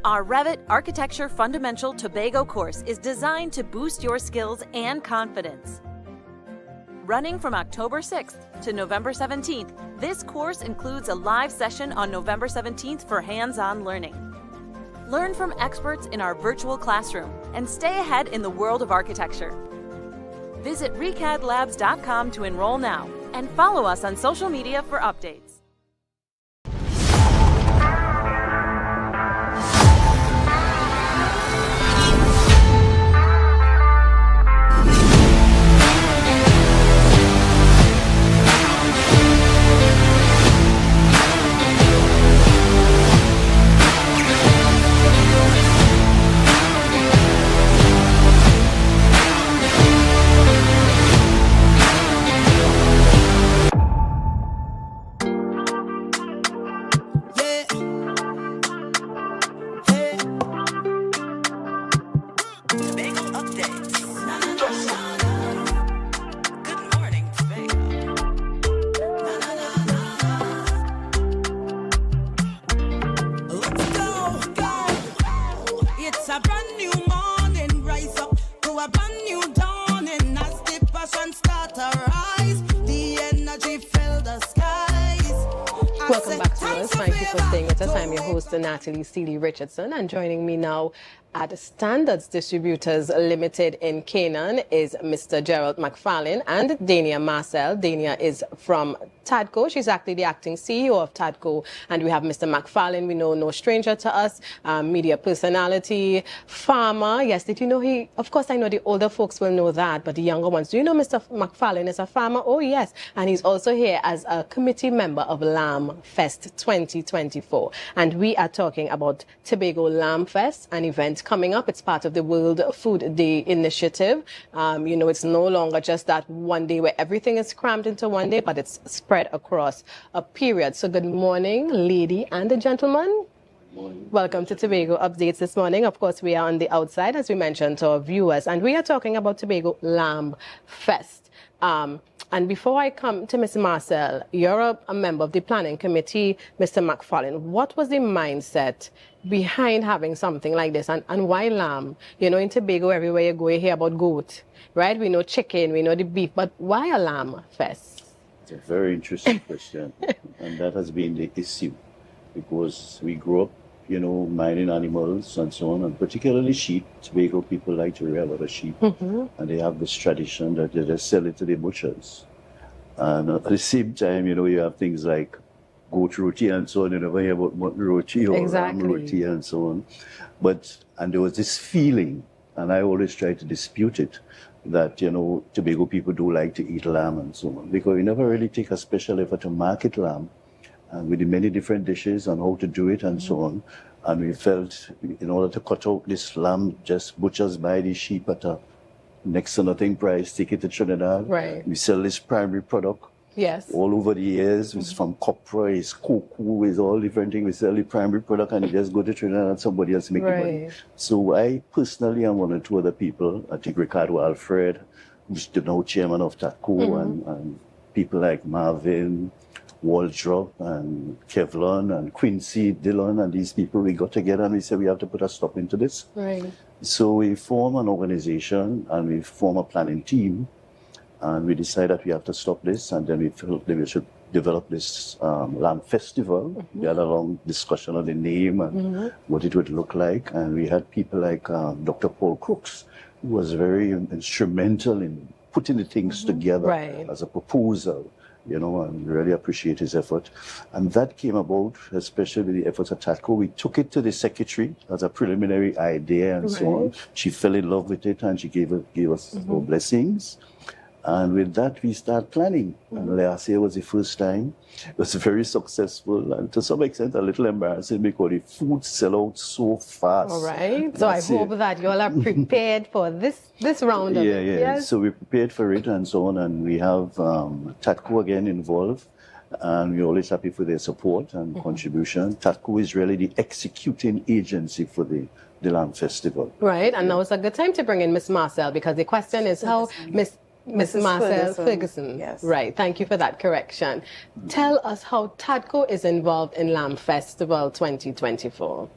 Our Revit Architecture Fundamental Tobago course is designed to boost your skills and confidence. Running from October 6th to November 17th, this course includes a live session on November 17th for hands-on learning. Learn from experts in our virtual classroom and stay ahead in the world of architecture. Visit recadlabs.com to enroll now and follow us on social media for updates. Welcome back to us. Thank you for staying with us. I'm your host, Natalie Seeley Richardson, and joining me now at Standards Distributors Limited in Canaan is Mr. Gerald McFarlane and Dania Marcel. Dania is from Tadco. She's actually the acting CEO of Tadco. And we have Mr. McFarlane, we know no stranger to us, media personality, farmer. Yes, did you know he, of course, I know the older folks will know that, but the younger ones, do you know Mr. McFarlane is a farmer? Oh, yes. And he's also here as a committee member of Lamb Fest 2024. And we are talking about Tobago Lamb Fest, an event coming up. It's part of the World Food Day initiative. You know, it's no longer just that one day where everything is crammed into one day, but it's spread across a period. So good morning, lady and gentlemen. Welcome to Tobago Updates this morning. Of course, we are on the outside, as we mentioned to our viewers, and we are talking about Tobago Lamb Fest. And before I come to Ms. Marcel, you're a member of the planning committee, Mr. McFarlane. What was the mindset behind having something like this, and why lamb? You know, in Tobago, everywhere you go, you hear about goat, right? We know chicken, we know the beef, but why a lamb fest? It's a very interesting question, and that has been the issue, because we grew up, you know, minding animals and so on, and particularly sheep. Tobago people like to rear a lot of sheep, and they have this tradition that they just sell it to the butchers. And at the same time, you know, you have things like goat roti and so on. You never hear about mutton roti or lamb roti and so on. And there was this feeling, and I always try to dispute it, that, you know, Tobago people do like to eat lamb and so on, because we never really take a special effort to market lamb, and with the many different dishes and how to do it and so on. And we felt, in order to cut out this lamb, just butchers buy the sheep at a next to nothing price, take it to Trinidad. Right. We sell this primary product. Yes. All over the years, it's from copra, it's cocoa, it's all different things. We sell the primary product and you just go to Trinidad and somebody else make the money. So I personally and one or two other people, I think Ricardo Alfred, who's the now chairman of Tadco, and people like Marvin, Waldrop and Kevlon and Quincy Dillon and these people, we got together and we said we have to put a stop into this. Right. So we form an organization and we form a planning team, and we decided that we have to stop this, and then we felt that we should develop this Lamb Festival. We had a long discussion on the name and what it would look like, and we had people like Dr. Paul Crooks, who was very instrumental in putting the things together as a proposal. You know, and really appreciate his effort. And that came about, especially with the efforts of Tadco. We took it to the secretary as a preliminary idea and so on. She fell in love with it and she gave us her blessings. And with that, we started planning. And last year was the first time. It was very successful and to some extent a little embarrassing because the food sell out so fast. All right. So I hope that you all are prepared for this round of it. Yes? So we prepared for it and so on. And we have Tadco again involved. And we're always happy for their support and contribution. Tadco is really the executing agency for the Lamb Festival. Right. And now it's a good time to bring in Miss Marcel, because the question is how Mrs. Marcel Ferguson. Yes. Right. Thank you for that correction. Tell us how Tadco is involved in Lamb Festival 2024.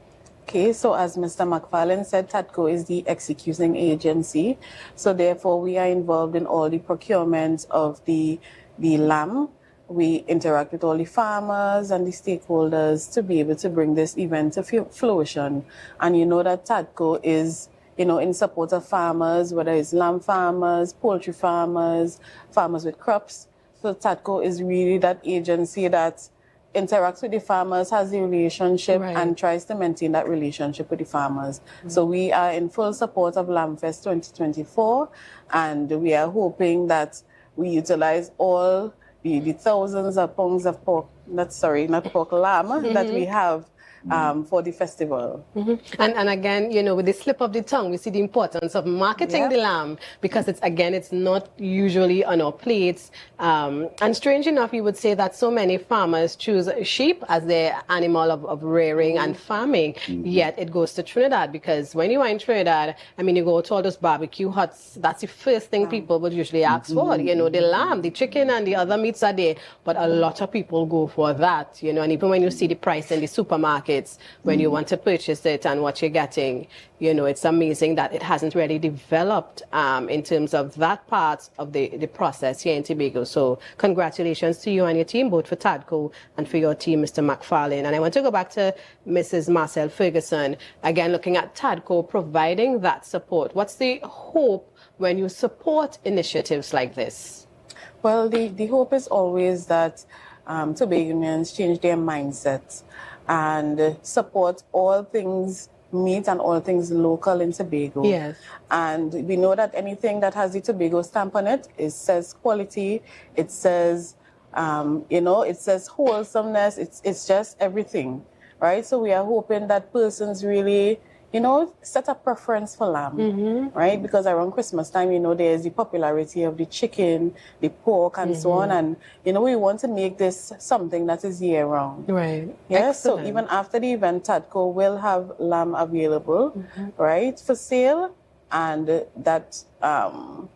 Okay, so as Mr. McFarlane said, Tadco is the executing agency. So therefore, we are involved in all the procurement of the lamb. We interact with all the farmers and the stakeholders to be able to bring this event to fruition. And you know that Tadco is in support of farmers, whether it's lamb farmers, poultry farmers, farmers with crops. So TADCO is really that agency that interacts with the farmers, has the relationship, and tries to maintain that relationship with the farmers. So we are in full support of Lambfest 2024, and we are hoping that we utilize all the thousands of pounds of pork, not pork, lamb that we have for the festival. And again, with the slip of the tongue, we see the importance of marketing the lamb, because it's not usually on our plates. And strange enough, you would say that so many farmers choose sheep as their animal of rearing and farming, yet it goes to Trinidad, because when you are in Trinidad, you go to all those barbecue huts, that's the first thing people would usually ask for, the lamb, the chicken and the other meats are there, but a lot of people go for that, and even when you see the price in the supermarket, when you want to purchase it and what you're getting, it's amazing that it hasn't really developed in terms of that part of the process here in Tobago. So congratulations to you and your team, both for TADCO and for your team, Mr. McFarlane. And I want to go back to Mrs. Marcel Ferguson, again looking at TADCO providing that support. What's the hope when you support initiatives like this? Well, the hope is always that Tobagonians change their mindsets and support all things meat and all things local in Tobago. Yes. And we know that anything that has the Tobago stamp on it, it says quality, it says, it says wholesomeness, it's just everything, right? So we are hoping that persons really, set a preference for lamb, right? Because around Christmas time, there's the popularity of the chicken, the pork, and so on. And, we want to make this something that is year-round. Right. Yes, so even after the event, TADCO will have lamb available, right, for sale. And that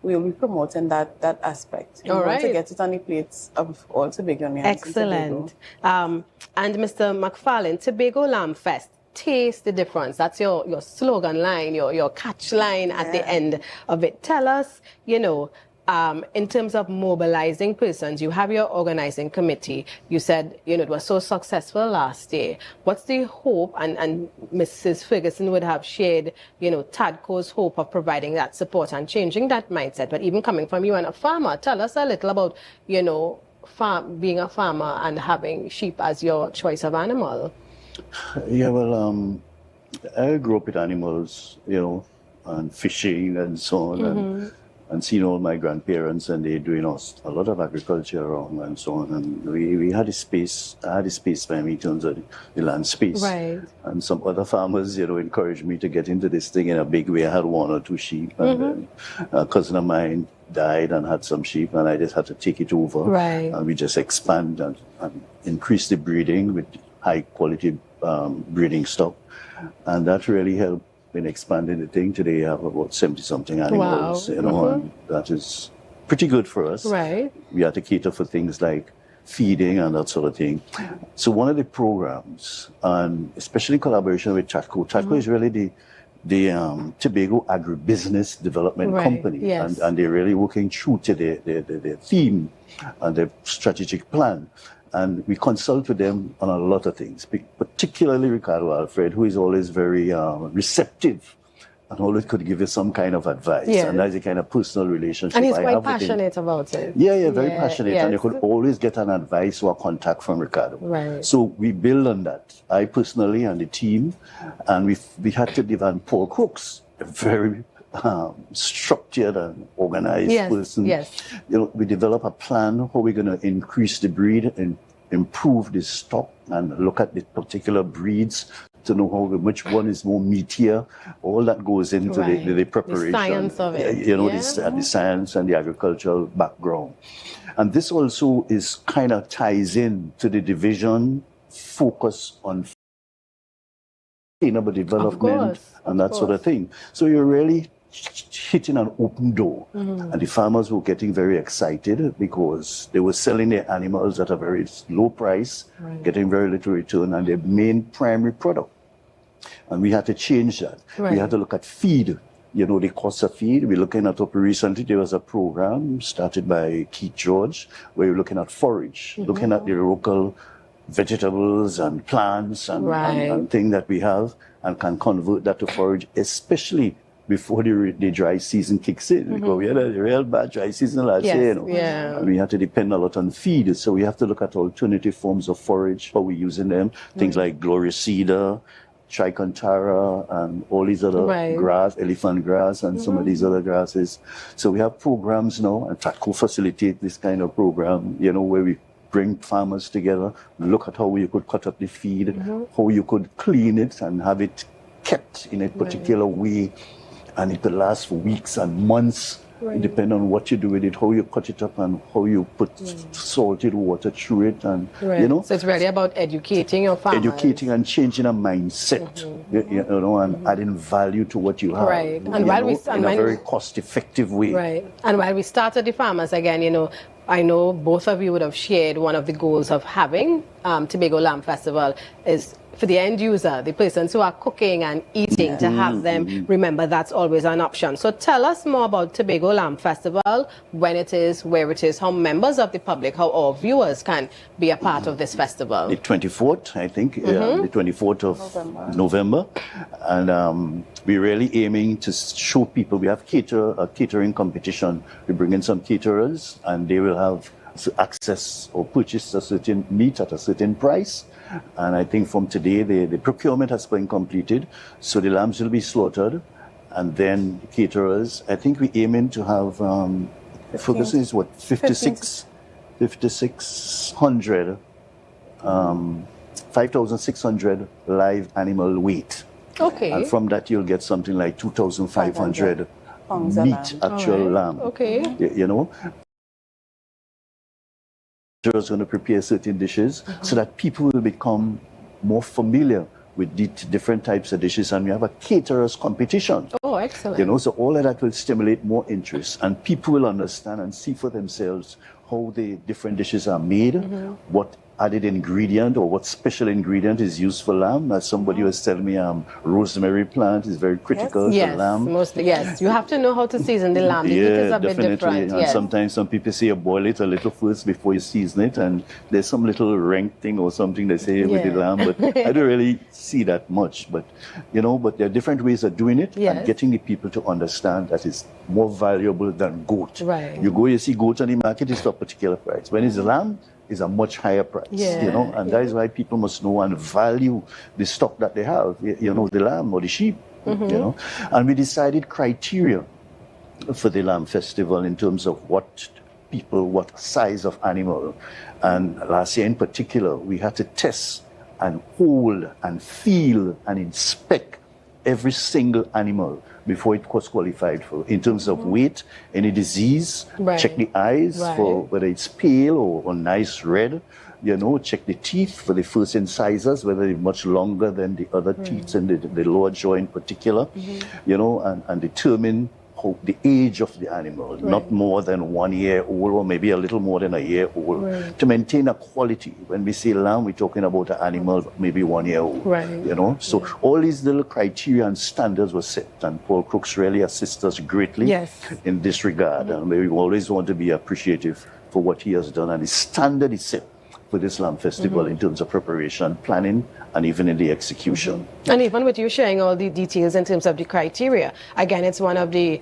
we'll be promoting that aspect. We want to get it on the plates of all Tobagonians. Excellent. And Mr. McFarlane, Tobago Lamb Fest. Taste the difference. That's your slogan line, your catch line at the end of it. Tell us, in terms of mobilizing persons, you have your organizing committee. You said, it was so successful last year. What's the hope? And Mrs. Ferguson would have shared, TADCO's hope of providing that support and changing that mindset. But even coming from you and a farmer, tell us a little about, being a farmer and having sheep as your choice of animal. Yeah, well, I grew up with animals, and fishing and so on, and seeing all my grandparents, and they're doing a lot of agriculture around and so on. And we had a space, I had a space by me in terms of the land space. Right. And some other farmers, encouraged me to get into this thing in a big way. I had 1 or 2 sheep, and then a cousin of mine died and had some sheep, and I just had to take it over. Right. And we just expand and increase the breeding with high quality breeding stock, and that really helped in expanding the thing. Today I have about 70-something animals, and that is pretty good for us. Right. We have to cater for things like feeding and that sort of thing. So one of the programs, and especially in collaboration with TADCO is really the Tobago Agribusiness Development Company, yes. and they're really working true to their theme and their strategic plan. And we consult with them on a lot of things, particularly Ricardo Alfred, who is always very receptive and always could give you some kind of advice. Yes. And that's the kind of personal relationship And he's I quite have passionate with him. about it. Yeah, very passionate. Yes. And you could always get an advice or a contact from Ricardo. Right. So we build on that, I personally and the team. And we had to develop Paul Crooks, a very structured and organized person. Yes. We develop a plan how we're going to increase the breed and improve the stock and look at the particular breeds to know which one is more meatier. All that goes into the preparation. The science of it. The science and the agricultural background. And this also is kind of ties in to the division focus on sustainable development and that sort of thing. So you're really hitting an open door. And the farmers were getting very excited because they were selling their animals at a very low price, getting very little return, and their main primary product. And we had to change that. We had to look at feed, the cost of feed. We're looking at recently there was a program started by Keith George where we're looking at forage, looking at the local vegetables and plants and things that we have and can convert that to forage, especially before the dry season kicks in. Because we had a real bad dry season last year, you know. Yeah. And we had to depend a lot on feed. So we have to look at alternative forms of forage, how we're using them. Things like glorious cedar, trichontara, and all these other grass, elephant grass, and some of these other grasses. So we have programs now, and TATCO facilitate this kind of program, you know, where we bring farmers together, look at how you could cut up the feed, how you could clean it and have it kept in a particular way, and it could last for weeks and months. Depending on what you do with it, how you cut it up, and how you put salted water through it, and you know. So it's really about educating your farmers. Educating and changing a mindset, you know, and adding value to what you have. And while in a very cost-effective way. And while we started the farmers again, you know, I know both of you would have shared one of the goals of having Tobago Lamb Festival is for the end user, the persons who are cooking and eating, to have them remember that's always an option. So tell us more about Tobago Lamb Festival, when it is, where it is, how members of the public, how our viewers can be a part of this festival. The 24th, I think, the 24th of November. And we're really aiming to show people, we have a catering competition. We bring in some caterers, and they will have access or purchase a certain meat at a certain price. And I think from today, the procurement has been completed. So the lambs will be slaughtered. And then the caterers, I think we're aiming to have, Ferguson is what, 5,600 live animal weight. Okay. And from that, you'll get something like 2,500 meat, actual lamb. Okay. You know? Is going to prepare certain dishes so that people will become more familiar with the different types of dishes, and we have a caterers competition. Oh, excellent. You know, so all of that will stimulate more interest, and people will understand and see for themselves how the different dishes are made, what added ingredient or what special ingredient is used for lamb. As somebody was telling me, rosemary plant is very critical for lamb. Mostly, yes. You have to know how to season the lamb. The heat is a bit different. And sometimes some people say you boil it a little first before you season it, and there's some little rank thing or something they say with the lamb, but I don't really see that much. But you know, but there are different ways of doing it, and getting the people to understand that it's more valuable than goat. You go, you see goat on the market, it's for a particular price. When it's lamb, is a much higher price, you know, and that is why people must know and value the stock that they have, you know, the lamb or the sheep, you know. And we decided criteria for the lamb festival in terms of what size of animal. And last year in particular, we had to test and hold and feel and inspect every single animal before it was qualified for, in terms of weight, any disease, check the eyes for whether it's pale or nice red, you know, check the teeth for the first incisors, whether they're much longer than the other teeth in the lower jaw in particular, you know, and determine the age of the animal, not more than 1 year old or maybe a little more than a year old, to maintain a quality. When we say lamb, we're talking about an animal maybe 1 year old, you know. So all these little criteria and standards were set, and Paul Crooks really assists us greatly in this regard, and we always want to be appreciative for what he has done, and the standard is set for this lamb festival in terms of preparation, planning, and even in the execution. And even with you sharing all the details in terms of the criteria, again, it's one of the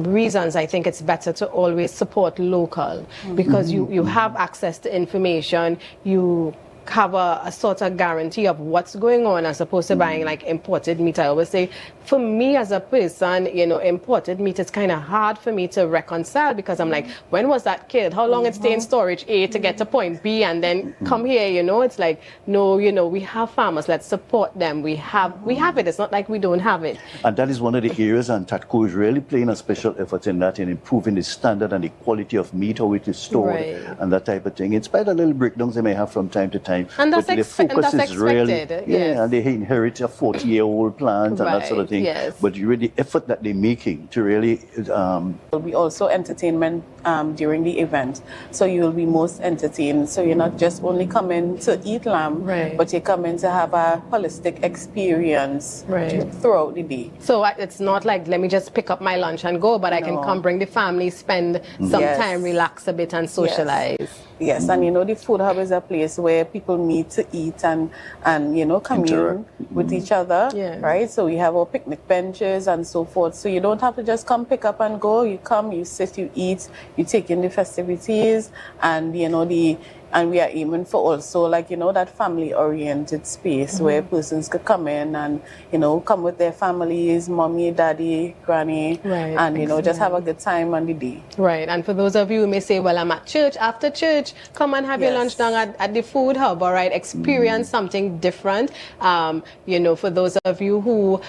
reasons I think it's better to always support local, because you have access to information, you have a sort of guarantee of what's going on as opposed to buying like imported meat. I always say, for me as a person, you know, imported meat is kind of hard for me to reconcile, because I'm like, when was that killed? How long it stay in storage A to get to point B and then come here, you know? It's like, no, you know, we have farmers, let's support them. We have it. It's not like we don't have it. And that is one of the areas, and TATCO is really playing a special effort in that, in improving the standard and the quality of meat, how it is stored, and that type of thing. In spite of little breakdowns they may have from time to time, and that's, but the focus is really, and they inherit a 40-year-old plant and that sort of thing. But really, the effort that they're making to really... There'll be also entertainment during the event, so you will be most entertained. So you're not just only coming to eat lamb, but you're coming to have a holistic experience throughout the day. So it's not like, let me just pick up my lunch and go, but I can come bring the family, spend some time, relax a bit and socialize. Yes, and the food hub is a place where people meet to eat and commune with each other, right? So we have our picnic benches and so forth. So you don't have to just come pick up and go. You come, you sit, you eat, you take in the festivities, and and we are aiming for also that family-oriented space where persons could come in and come with their families, mommy, daddy, granny, and just have a good time on the day. Right, and for those of you who may say, well, I'm at church, after church, come and have your lunch down at the food hub, all right? Experience something different. For those of you who,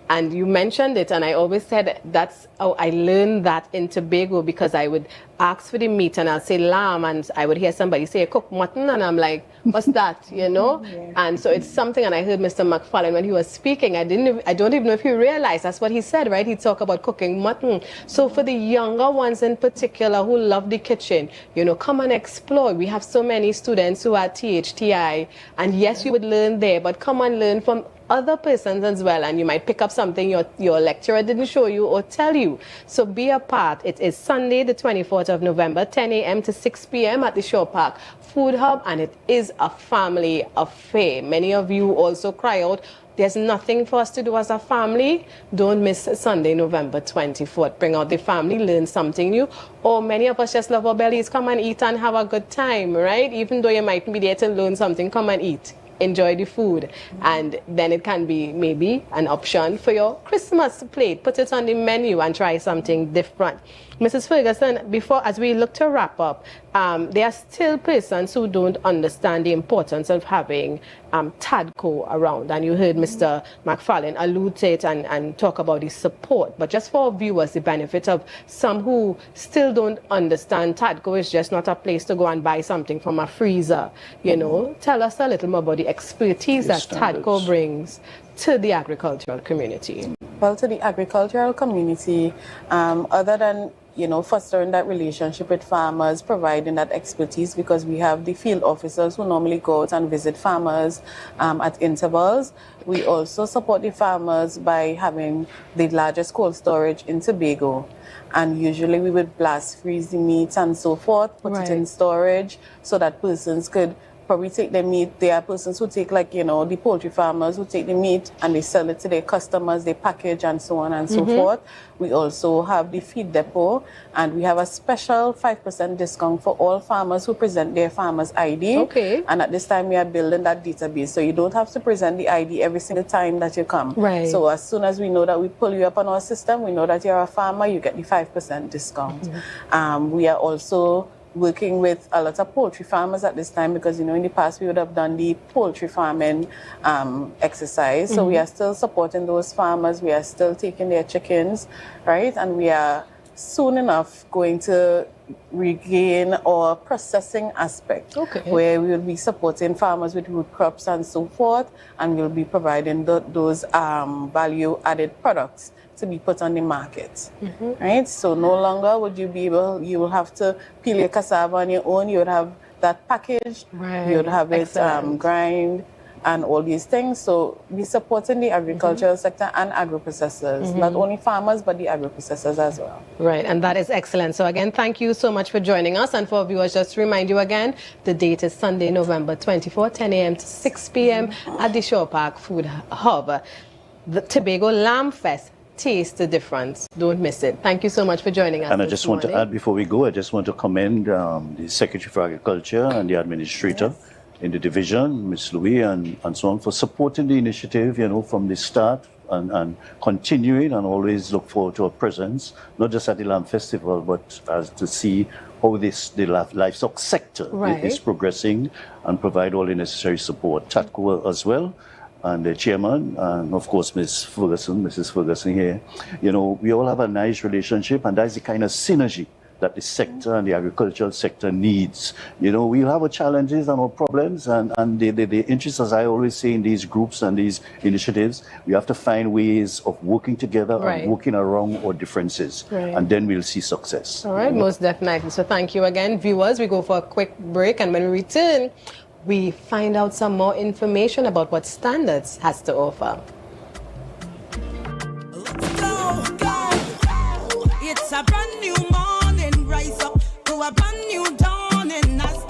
and you mentioned it, and I always said that's how I learned that in Tobago, because I would ask for the meat and I'll say lamb, and I would hear somebody say cooked mutton, and I'm like, what's that, And so it's something, and I heard Mr. McFarlane when he was speaking, I don't even know if he realized that's what he said, right? He talked about cooking mutton. So for the younger ones in particular who love the kitchen, come and explore. We have so many students who are THTI, and yes, you would learn there, but come and learn from other persons as well, and you might pick up something your lecturer didn't show you or tell you. So be a part. It is Sunday the 24th of November, 10 a.m. to 6 p.m. at the Shore Park Food Hub, and it is a family affair. Many of you also cry out, there's nothing for us to do as a family. Don't miss Sunday, November 24th. Bring out the family, learn something new. Or many of us just love our bellies. Come and eat and have a good time, right? Even though you might be there to learn something, come and eat. Enjoy the food, and then it can be maybe an option for your Christmas plate. Put it on the menu and try something different. Mrs. Ferguson, as we look to wrap up, there are still persons who don't understand the importance of having TADCO around, and you heard Mr. McFarlane allude to it and talk about the support. But just for our viewers, the benefit of some who still don't understand, TADCO is just not a place to go and buy something from a freezer. Tell us a little more about the expertise that TADCO brings to the agricultural community. Well, to the agricultural community, other than fostering that relationship with farmers, providing that expertise, because we have the field officers who normally go out and visit farmers at intervals. We also support the farmers by having the largest cold storage in Tobago. And usually we would blast freeze the meat and so forth, put it in storage so that persons could probably take the meat. There are persons who take the poultry farmers who take the meat and they sell it to their customers, they package and so on and so forth. We also have the feed depot, and we have a special 5% discount for all farmers who present their farmer's ID. Okay. And at this time we are building that database, so you don't have to present the ID every single time that you come. Right. So as soon as we know that we pull you up on our system, we know that you're a farmer, you get the 5% discount. We are also working with a lot of poultry farmers at this time, because in the past we would have done the poultry farming exercise. So we are still supporting those farmers. We are still taking their chickens, right? And we are soon enough going to regain our processing aspect, where we will be supporting farmers with root crops and so forth, and we'll be providing those value-added products to be put on the market, right? So no longer would you will have to peel your cassava on your own. You would have that packaged, you would have it grind, and all these things. So we're supporting the agricultural sector and agro-processors, not only farmers, but the agro-processors as well. Right, and that is excellent. So again, thank you so much for joining us. And for viewers, just to remind you again, the date is Sunday, November 24, 10 a.m. to 6 p.m. at the Shore Park Food Hub. The Tobago Lamb Fest. Taste the difference. Don't miss it. Thank you so much for joining us. And I just want to add, before we go, I just want to commend the Secretary for Agriculture and the Administrator in the division, Ms. Louis, and so on, for supporting the initiative, from the start and continuing, and always look forward to our presence, not just at the Lamb Festival, but as to see how the livestock sector is progressing and provide all the necessary support. TADCO as well, and the chairman, and of course Mrs. Ferguson here. We all have a nice relationship, and that's the kind of synergy that the sector and the agricultural sector needs. We'll have our challenges and our problems, and the interest, as I always say, in these groups and these initiatives, we have to find ways of working together and working around our differences, and then we'll see success. All right, most definitely. So thank you again, viewers. We go for a quick break, and when we return, we find out some more information about what Standards has to offer. It's a brand new morning, rise up to a brand new dawn, and as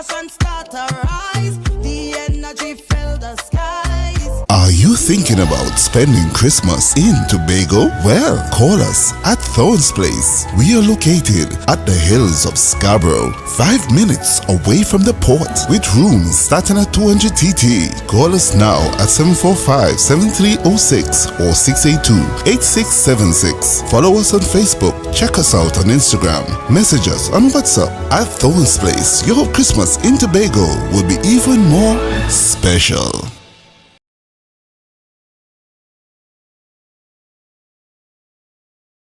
passion start to rise. The energy fill the skies. Are you thinking about spending Christmas in Tobago? Well, call us at Thorns Place. We are located at the hills of Scarborough, 5 minutes away from the port, with rooms starting at 200 TT. Call us now at 745-7306 or 682-8676. Follow us on Facebook. Check us out on Instagram. Message us on WhatsApp at Thorns Place. Your Christmas in Tobago will be even more special.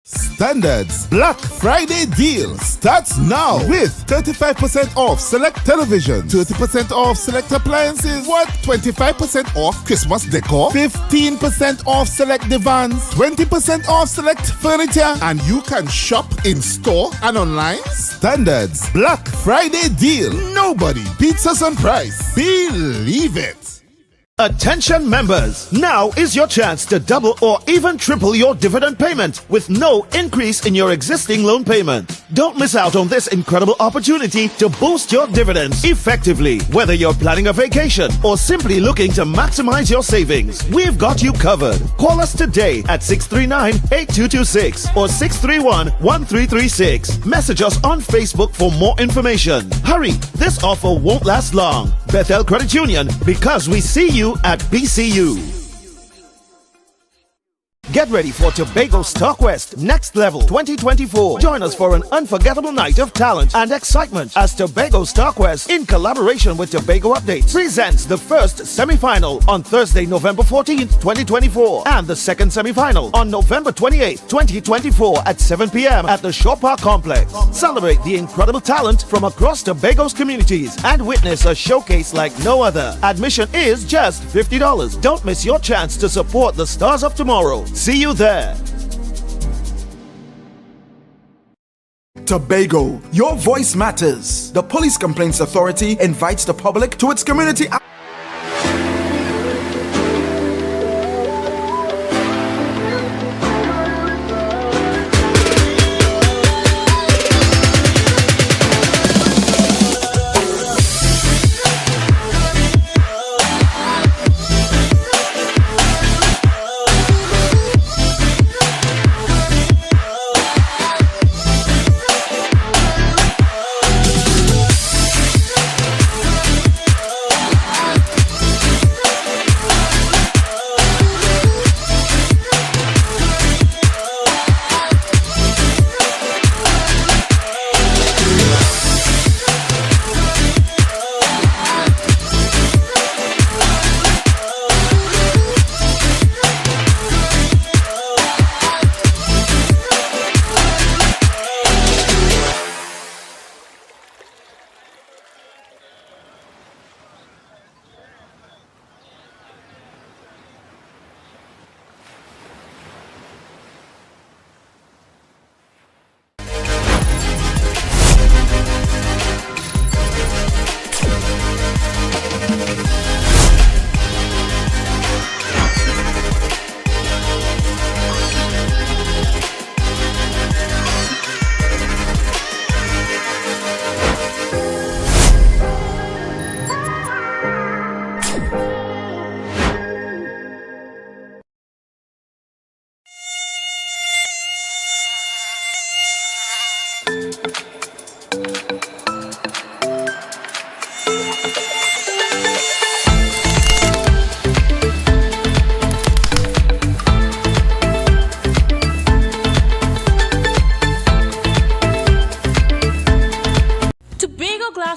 Standards Black Friday deal starts now with 35% off select television, 30% off select appliances, 25% off Christmas decor, 15% off select divans, 20% off select furniture, and you can shop in store and online. Standards Black Friday deal. Nobody beats us on price. Believe it. Attention members, now is your chance to double or even triple your dividend payment with no increase in your existing loan payment. Don't miss out on this incredible opportunity to boost your dividends effectively. Whether you're planning a vacation or simply looking to maximize your savings, we've got you covered. Call us today at 639-8226 or 631-1336. Message us on Facebook for more information. Hurry, this offer won't last long. Bethel Credit Union, because we see you at BCU. Get ready for Tobago Stockwest Next Level 2024. Join us for an unforgettable night of talent and excitement as Tobago Stockwest, in collaboration with Tobago Updates, presents the first semi-final on Thursday, November 14th, 2024, and the second semi-final on November 28th, 2024 at 7 p.m. at the Shore Park Complex. Celebrate the incredible talent from across Tobago's communities and witness a showcase like no other. Admission is just $50. Don't miss your chance to support the stars of tomorrow. See you there. Tobago, your voice matters. The Police Complaints Authority invites the public to its community.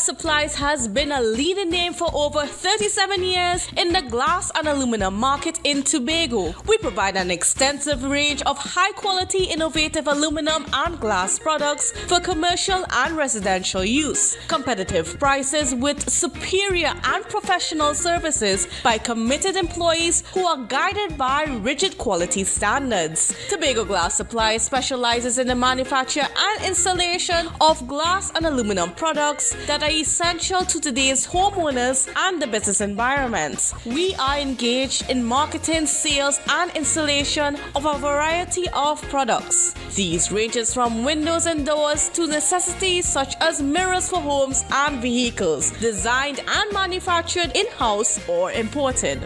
Supplies has been a leading name for over 37 years in the glass and aluminum market in Tobago. We provide an extensive range of high-quality, innovative aluminum and glass products for commercial and residential use. Competitive prices with superior and professional services by committed employees who are guided by rigid quality standards. Tobago Glass Supplies specializes in the manufacture and installation of glass and aluminum products that are essential essential to today's homeowners and the business environment. We are engaged in marketing, sales, and installation of a variety of products. These ranges from windows and doors to necessities such as mirrors for homes and vehicles, designed and manufactured in-house or imported.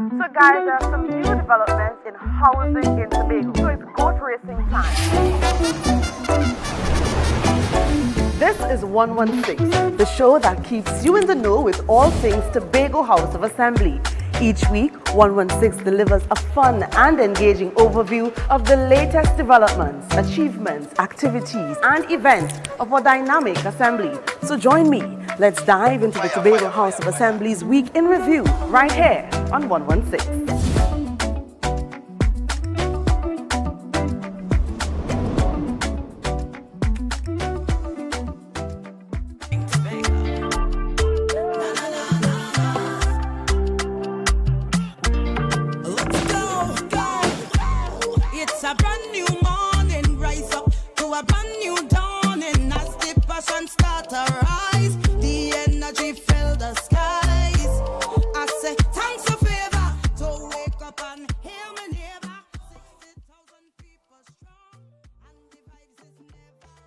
So guys, there are some new developments in housing in Tobago. So it's goat racing time. This is 116, the show that keeps you in the know with all things Tobago House of Assembly. Each week, 116 delivers a fun and engaging overview of the latest developments, achievements, activities, and events of our dynamic assembly. So join me. Let's dive into the Tobago House of Assembly's Week in Review right here on 116. It's a brand new morning, rise up to a brand new dawning. As the passion start to rise, the energy fill the skies. I say thanks for favor to wake up and hear my neighbor. 60,000 people strong, and the vibes is never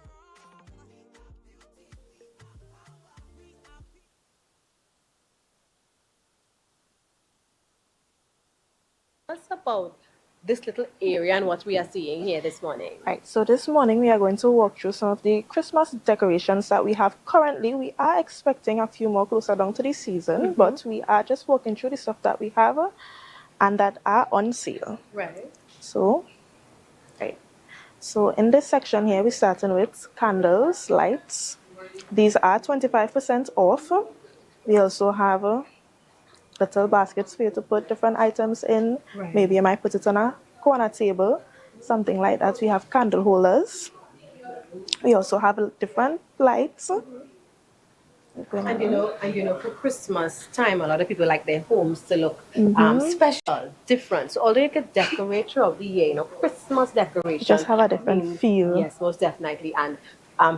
What's about this little area and what we are seeing here this morning? Right, so this morning we are going to walk through some of the Christmas decorations that we have currently. We are expecting a few more closer down to the season, but we are just walking through the stuff that we have and that are on sale. Right. So in this section here, we're starting with candles, lights. These are 25% off. We also have little baskets for you to put different items in. Right. Maybe you might put it on a corner table, something like that. We have candle holders. We also have different lights. And you know, for Christmas time, a lot of people like their homes to look special, different. So although you could decorate throughout the year, Christmas decoration Just have a different feel. Yes, most definitely. And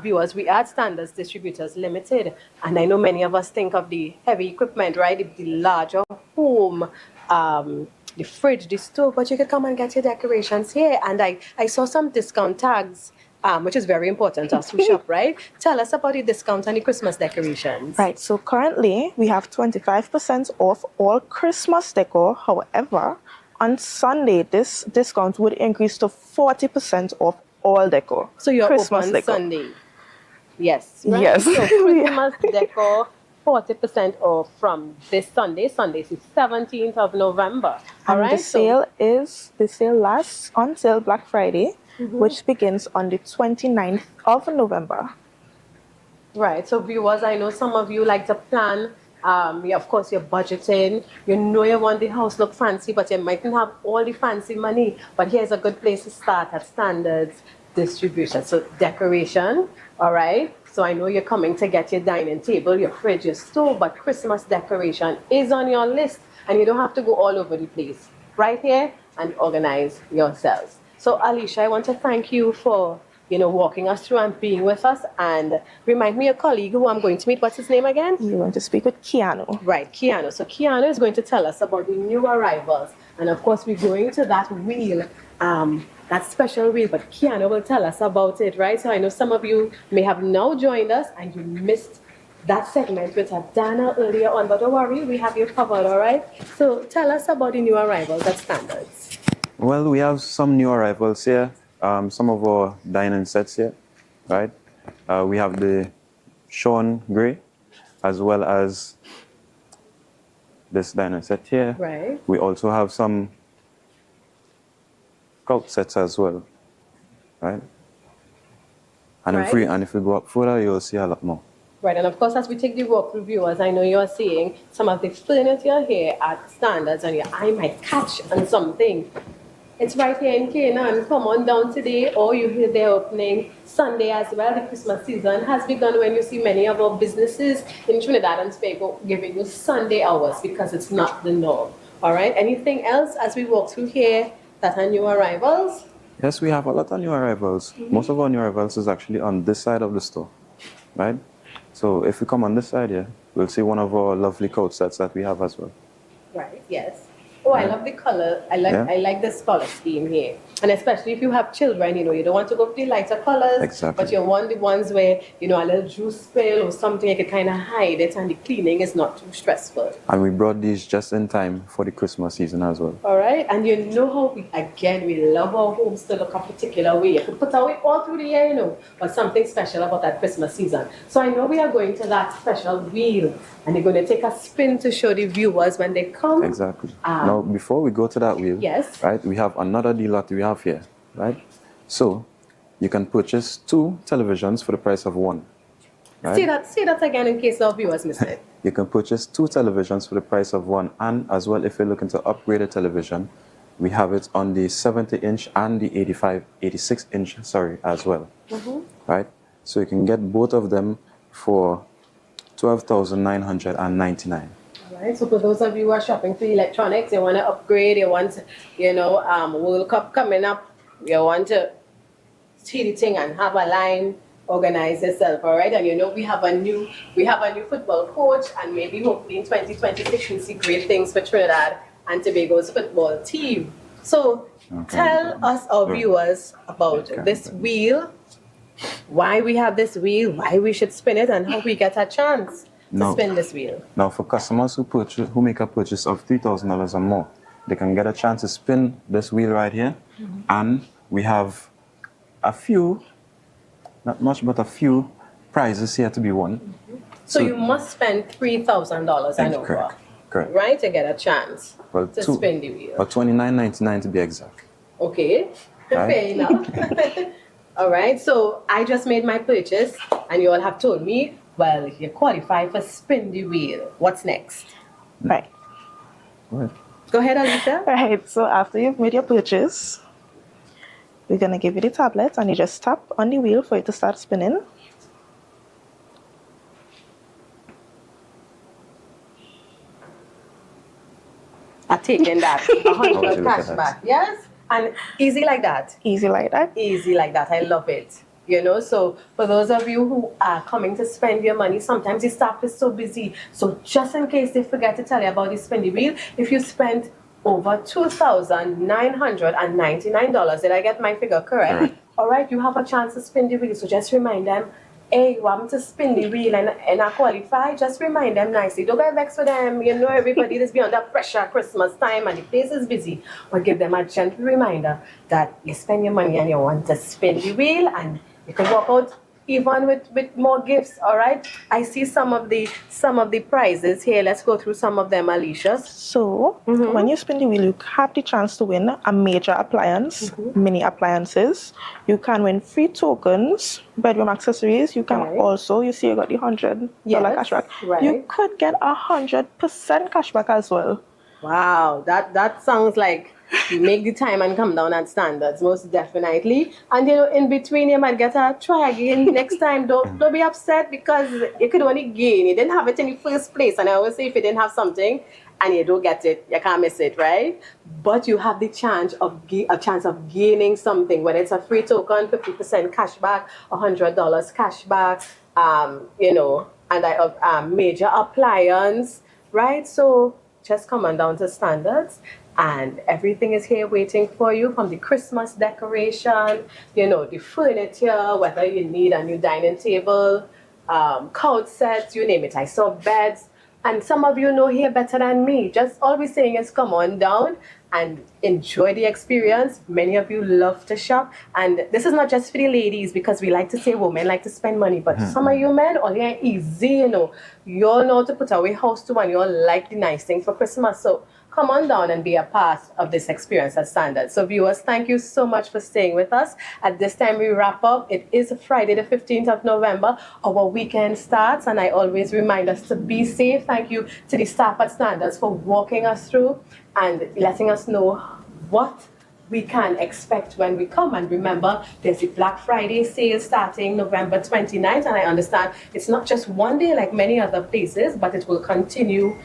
viewers, we are Standards Distributors Limited, and I know many of us think of the heavy equipment, right? The larger home, the fridge, the stove, but you can come and get your decorations here. And I saw some discount tags, which is very important to us who shop, right? Tell us about the discount and the Christmas decorations. Right, so currently we have 25% off all Christmas decor. However, on Sunday, this discount would increase to 40% off all decor. So you're Christmas open decor. Sunday? Yes. Right? Yes. So Christmas decor, 40% off from this Sunday. Sunday is the 17th of November. All And right. the sale lasts until Black Friday, which begins on the 29th of November. Right. So viewers, I know some of you like to plan. Of course, you're budgeting. You know you want the house look fancy, but you mightn't have all the fancy money. But here's a good place to start at Standards Distribution. So decoration, all right? So I know you're coming to get your dining table, your fridge, your stove, but Christmas decoration is on your list, and you don't have to go all over the place. Right here, and organize yourselves. So Alicia, I want to thank you for walking us through and being with us, and remind me a colleague who I'm going to meet. What's his name again? You're going to speak with Keanu. Right, Keanu. So Keanu is going to tell us about the new arrivals, and of course we're going to that wheel, that special wheel, but Keanu will tell us about it, right? So I know some of you may have now joined us and you missed that segment with Dana earlier on, but don't worry, we have you covered, all right? So tell us about the new arrivals at Standards. Well, we have some new arrivals here. Some of our dining sets here, right? We have the Sean Gray, as well as this dining set here. Right. We also have some couch sets as well, right? And if we go up further, you'll see a lot more. Right, and of course, as we take the walk through, viewers, I know you're seeing some of the furniture here at Standards, and your eye might catch on something. It's right here in Canaan. Come on down today, or you hear they're opening Sunday as well. The Christmas season has begun when you see many of our businesses in Trinidad and Tobago giving you Sunday hours because it's not the norm. All right. Anything else as we walk through here that are new arrivals? Yes, we have a lot of new arrivals. Most of our new arrivals is actually on this side of the store, right? So if we come on this side here, we'll see one of our lovely coat sets that we have as well. Right. Yes. Oh, I love the color. I like this color scheme here. And especially if you have children, you know, you don't want to go with the lighter colors. Exactly. But you want the ones where, you know, a little juice spill or something, you can kind of hide it and the cleaning is not too stressful. And we brought these just in time for the Christmas season as well. All right. And you know how, we love our homes to look a particular way. You can put away all through the year, you know, but something special about that Christmas season. So I know we are going to that special wheel and you're going to take a spin to show the viewers when they come. Exactly. Now, before we go to that wheel, yes, right, we have another deal that we have here, right? So you can purchase 2 televisions for the price of 1. Right? Say that again in case our viewers missed it. You can purchase 2 televisions for the price of 1, and as well, if you're looking to upgrade a television, we have it on the 70-inch and the 86-inch, as well. Right? So you can get both of them for $12,999. Right, so for those of you who are shopping for electronics, you want to upgrade, you want, you know, World Cup coming up, you want to see the thing and have a line, organize yourself, all right? And you know we have a new football coach, and maybe hopefully in 2026 we'll see great things for Trinidad and Tobago's football team. So tell us, our viewers, about this wheel, why we have this wheel, why we should spin it, and how we get a chance to spin this wheel. Now, for customers who make a purchase of $3,000 or more, they can get a chance to spin this wheel right here. And we have a few, not much, but a few prizes here to be won. So you must spend $3,000 and over, correct, right, to get a chance to spin the wheel. Or $29.99 to be exact. Okay, Right. fair enough. All right, so I just made my purchase, and you all have told me, well, you qualify for spin the wheel. What's next? Right. Go ahead, Alicia. Right, so after you've made your purchase, we're going to give you the tablet, and you just tap on the wheel for it to start spinning. I'm taking that. 100 cashback, yes? And easy like that? Easy like that. Easy like that. I love it. You know, so for those of you who are coming to spend your money, sometimes the staff is so busy. So just in case they forget to tell you about the spending wheel, if you spend over $2,999, did I get my figure correct? All right, you have a chance to spin the wheel. So just remind them, hey, you want me to spin the wheel and I qualify? Just remind them nicely. Don't get vexed with them. You know, everybody is beyond that pressure, Christmas time, and the place is busy. But give them a gentle reminder that you spend your money and you want to spin the wheel, and you can walk out even with more gifts. All right, I see some of the prizes here. Let's go through some of them, Alicia. So when you spin the wheel, you have the chance to win a major appliance, mini appliances. You can win free tokens, bedroom accessories. You can also, you see, you got the $100 cashback. Right. You could get 100% cashback as well. Wow, that sounds like make the time and come down at standards, most definitely. And you know, in between you might get a try again next time. Don't be upset because you could only gain. You didn't have it in the first place. And I always say if you didn't have something and you don't get it, you can't miss it, right? But you have the chance of gaining something, whether it's a free token, 50% cashback, $100 cashback, you know, and a major appliance, right? So just come on down to standards. And everything is here waiting for you, from the Christmas decoration, you know, the furniture, whether you need a new dining table, couch sets, you name it. I saw beds. And some of you know here better than me. Just all we're saying is come on down and enjoy the experience. Many of you love to shop. And this is not just for the ladies, because we like to say women like to spend money. But some of you men, all you're easy, you know. You all know to put away house too, and you all like the nice thing for Christmas. So come on down and be a part of this experience at Standards. So viewers, thank you so much for staying with us. At this time we wrap up. It is Friday the 15th of November. Our weekend starts, and I always remind us to be safe. Thank you to the staff at Standards for walking us through and letting us know what we can expect when we come. And remember, there's the Black Friday sale starting November 29th, and I understand it's not just one day like many other places, but it will continue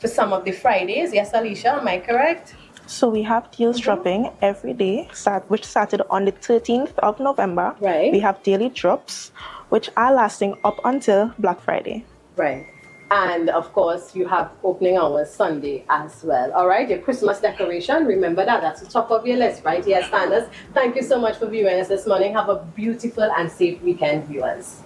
for some of the Fridays. Yes, Alicia, am I correct? So we have deals dropping every day, which started on the 13th of November. Right. We have daily drops, which are lasting up until Black Friday. Right. And of course, you have opening hours Sunday as well. All right, your Christmas decoration, remember that. That's the top of your list, right here, standards. Thank you so much for viewing us this morning. Have a beautiful and safe weekend, viewers.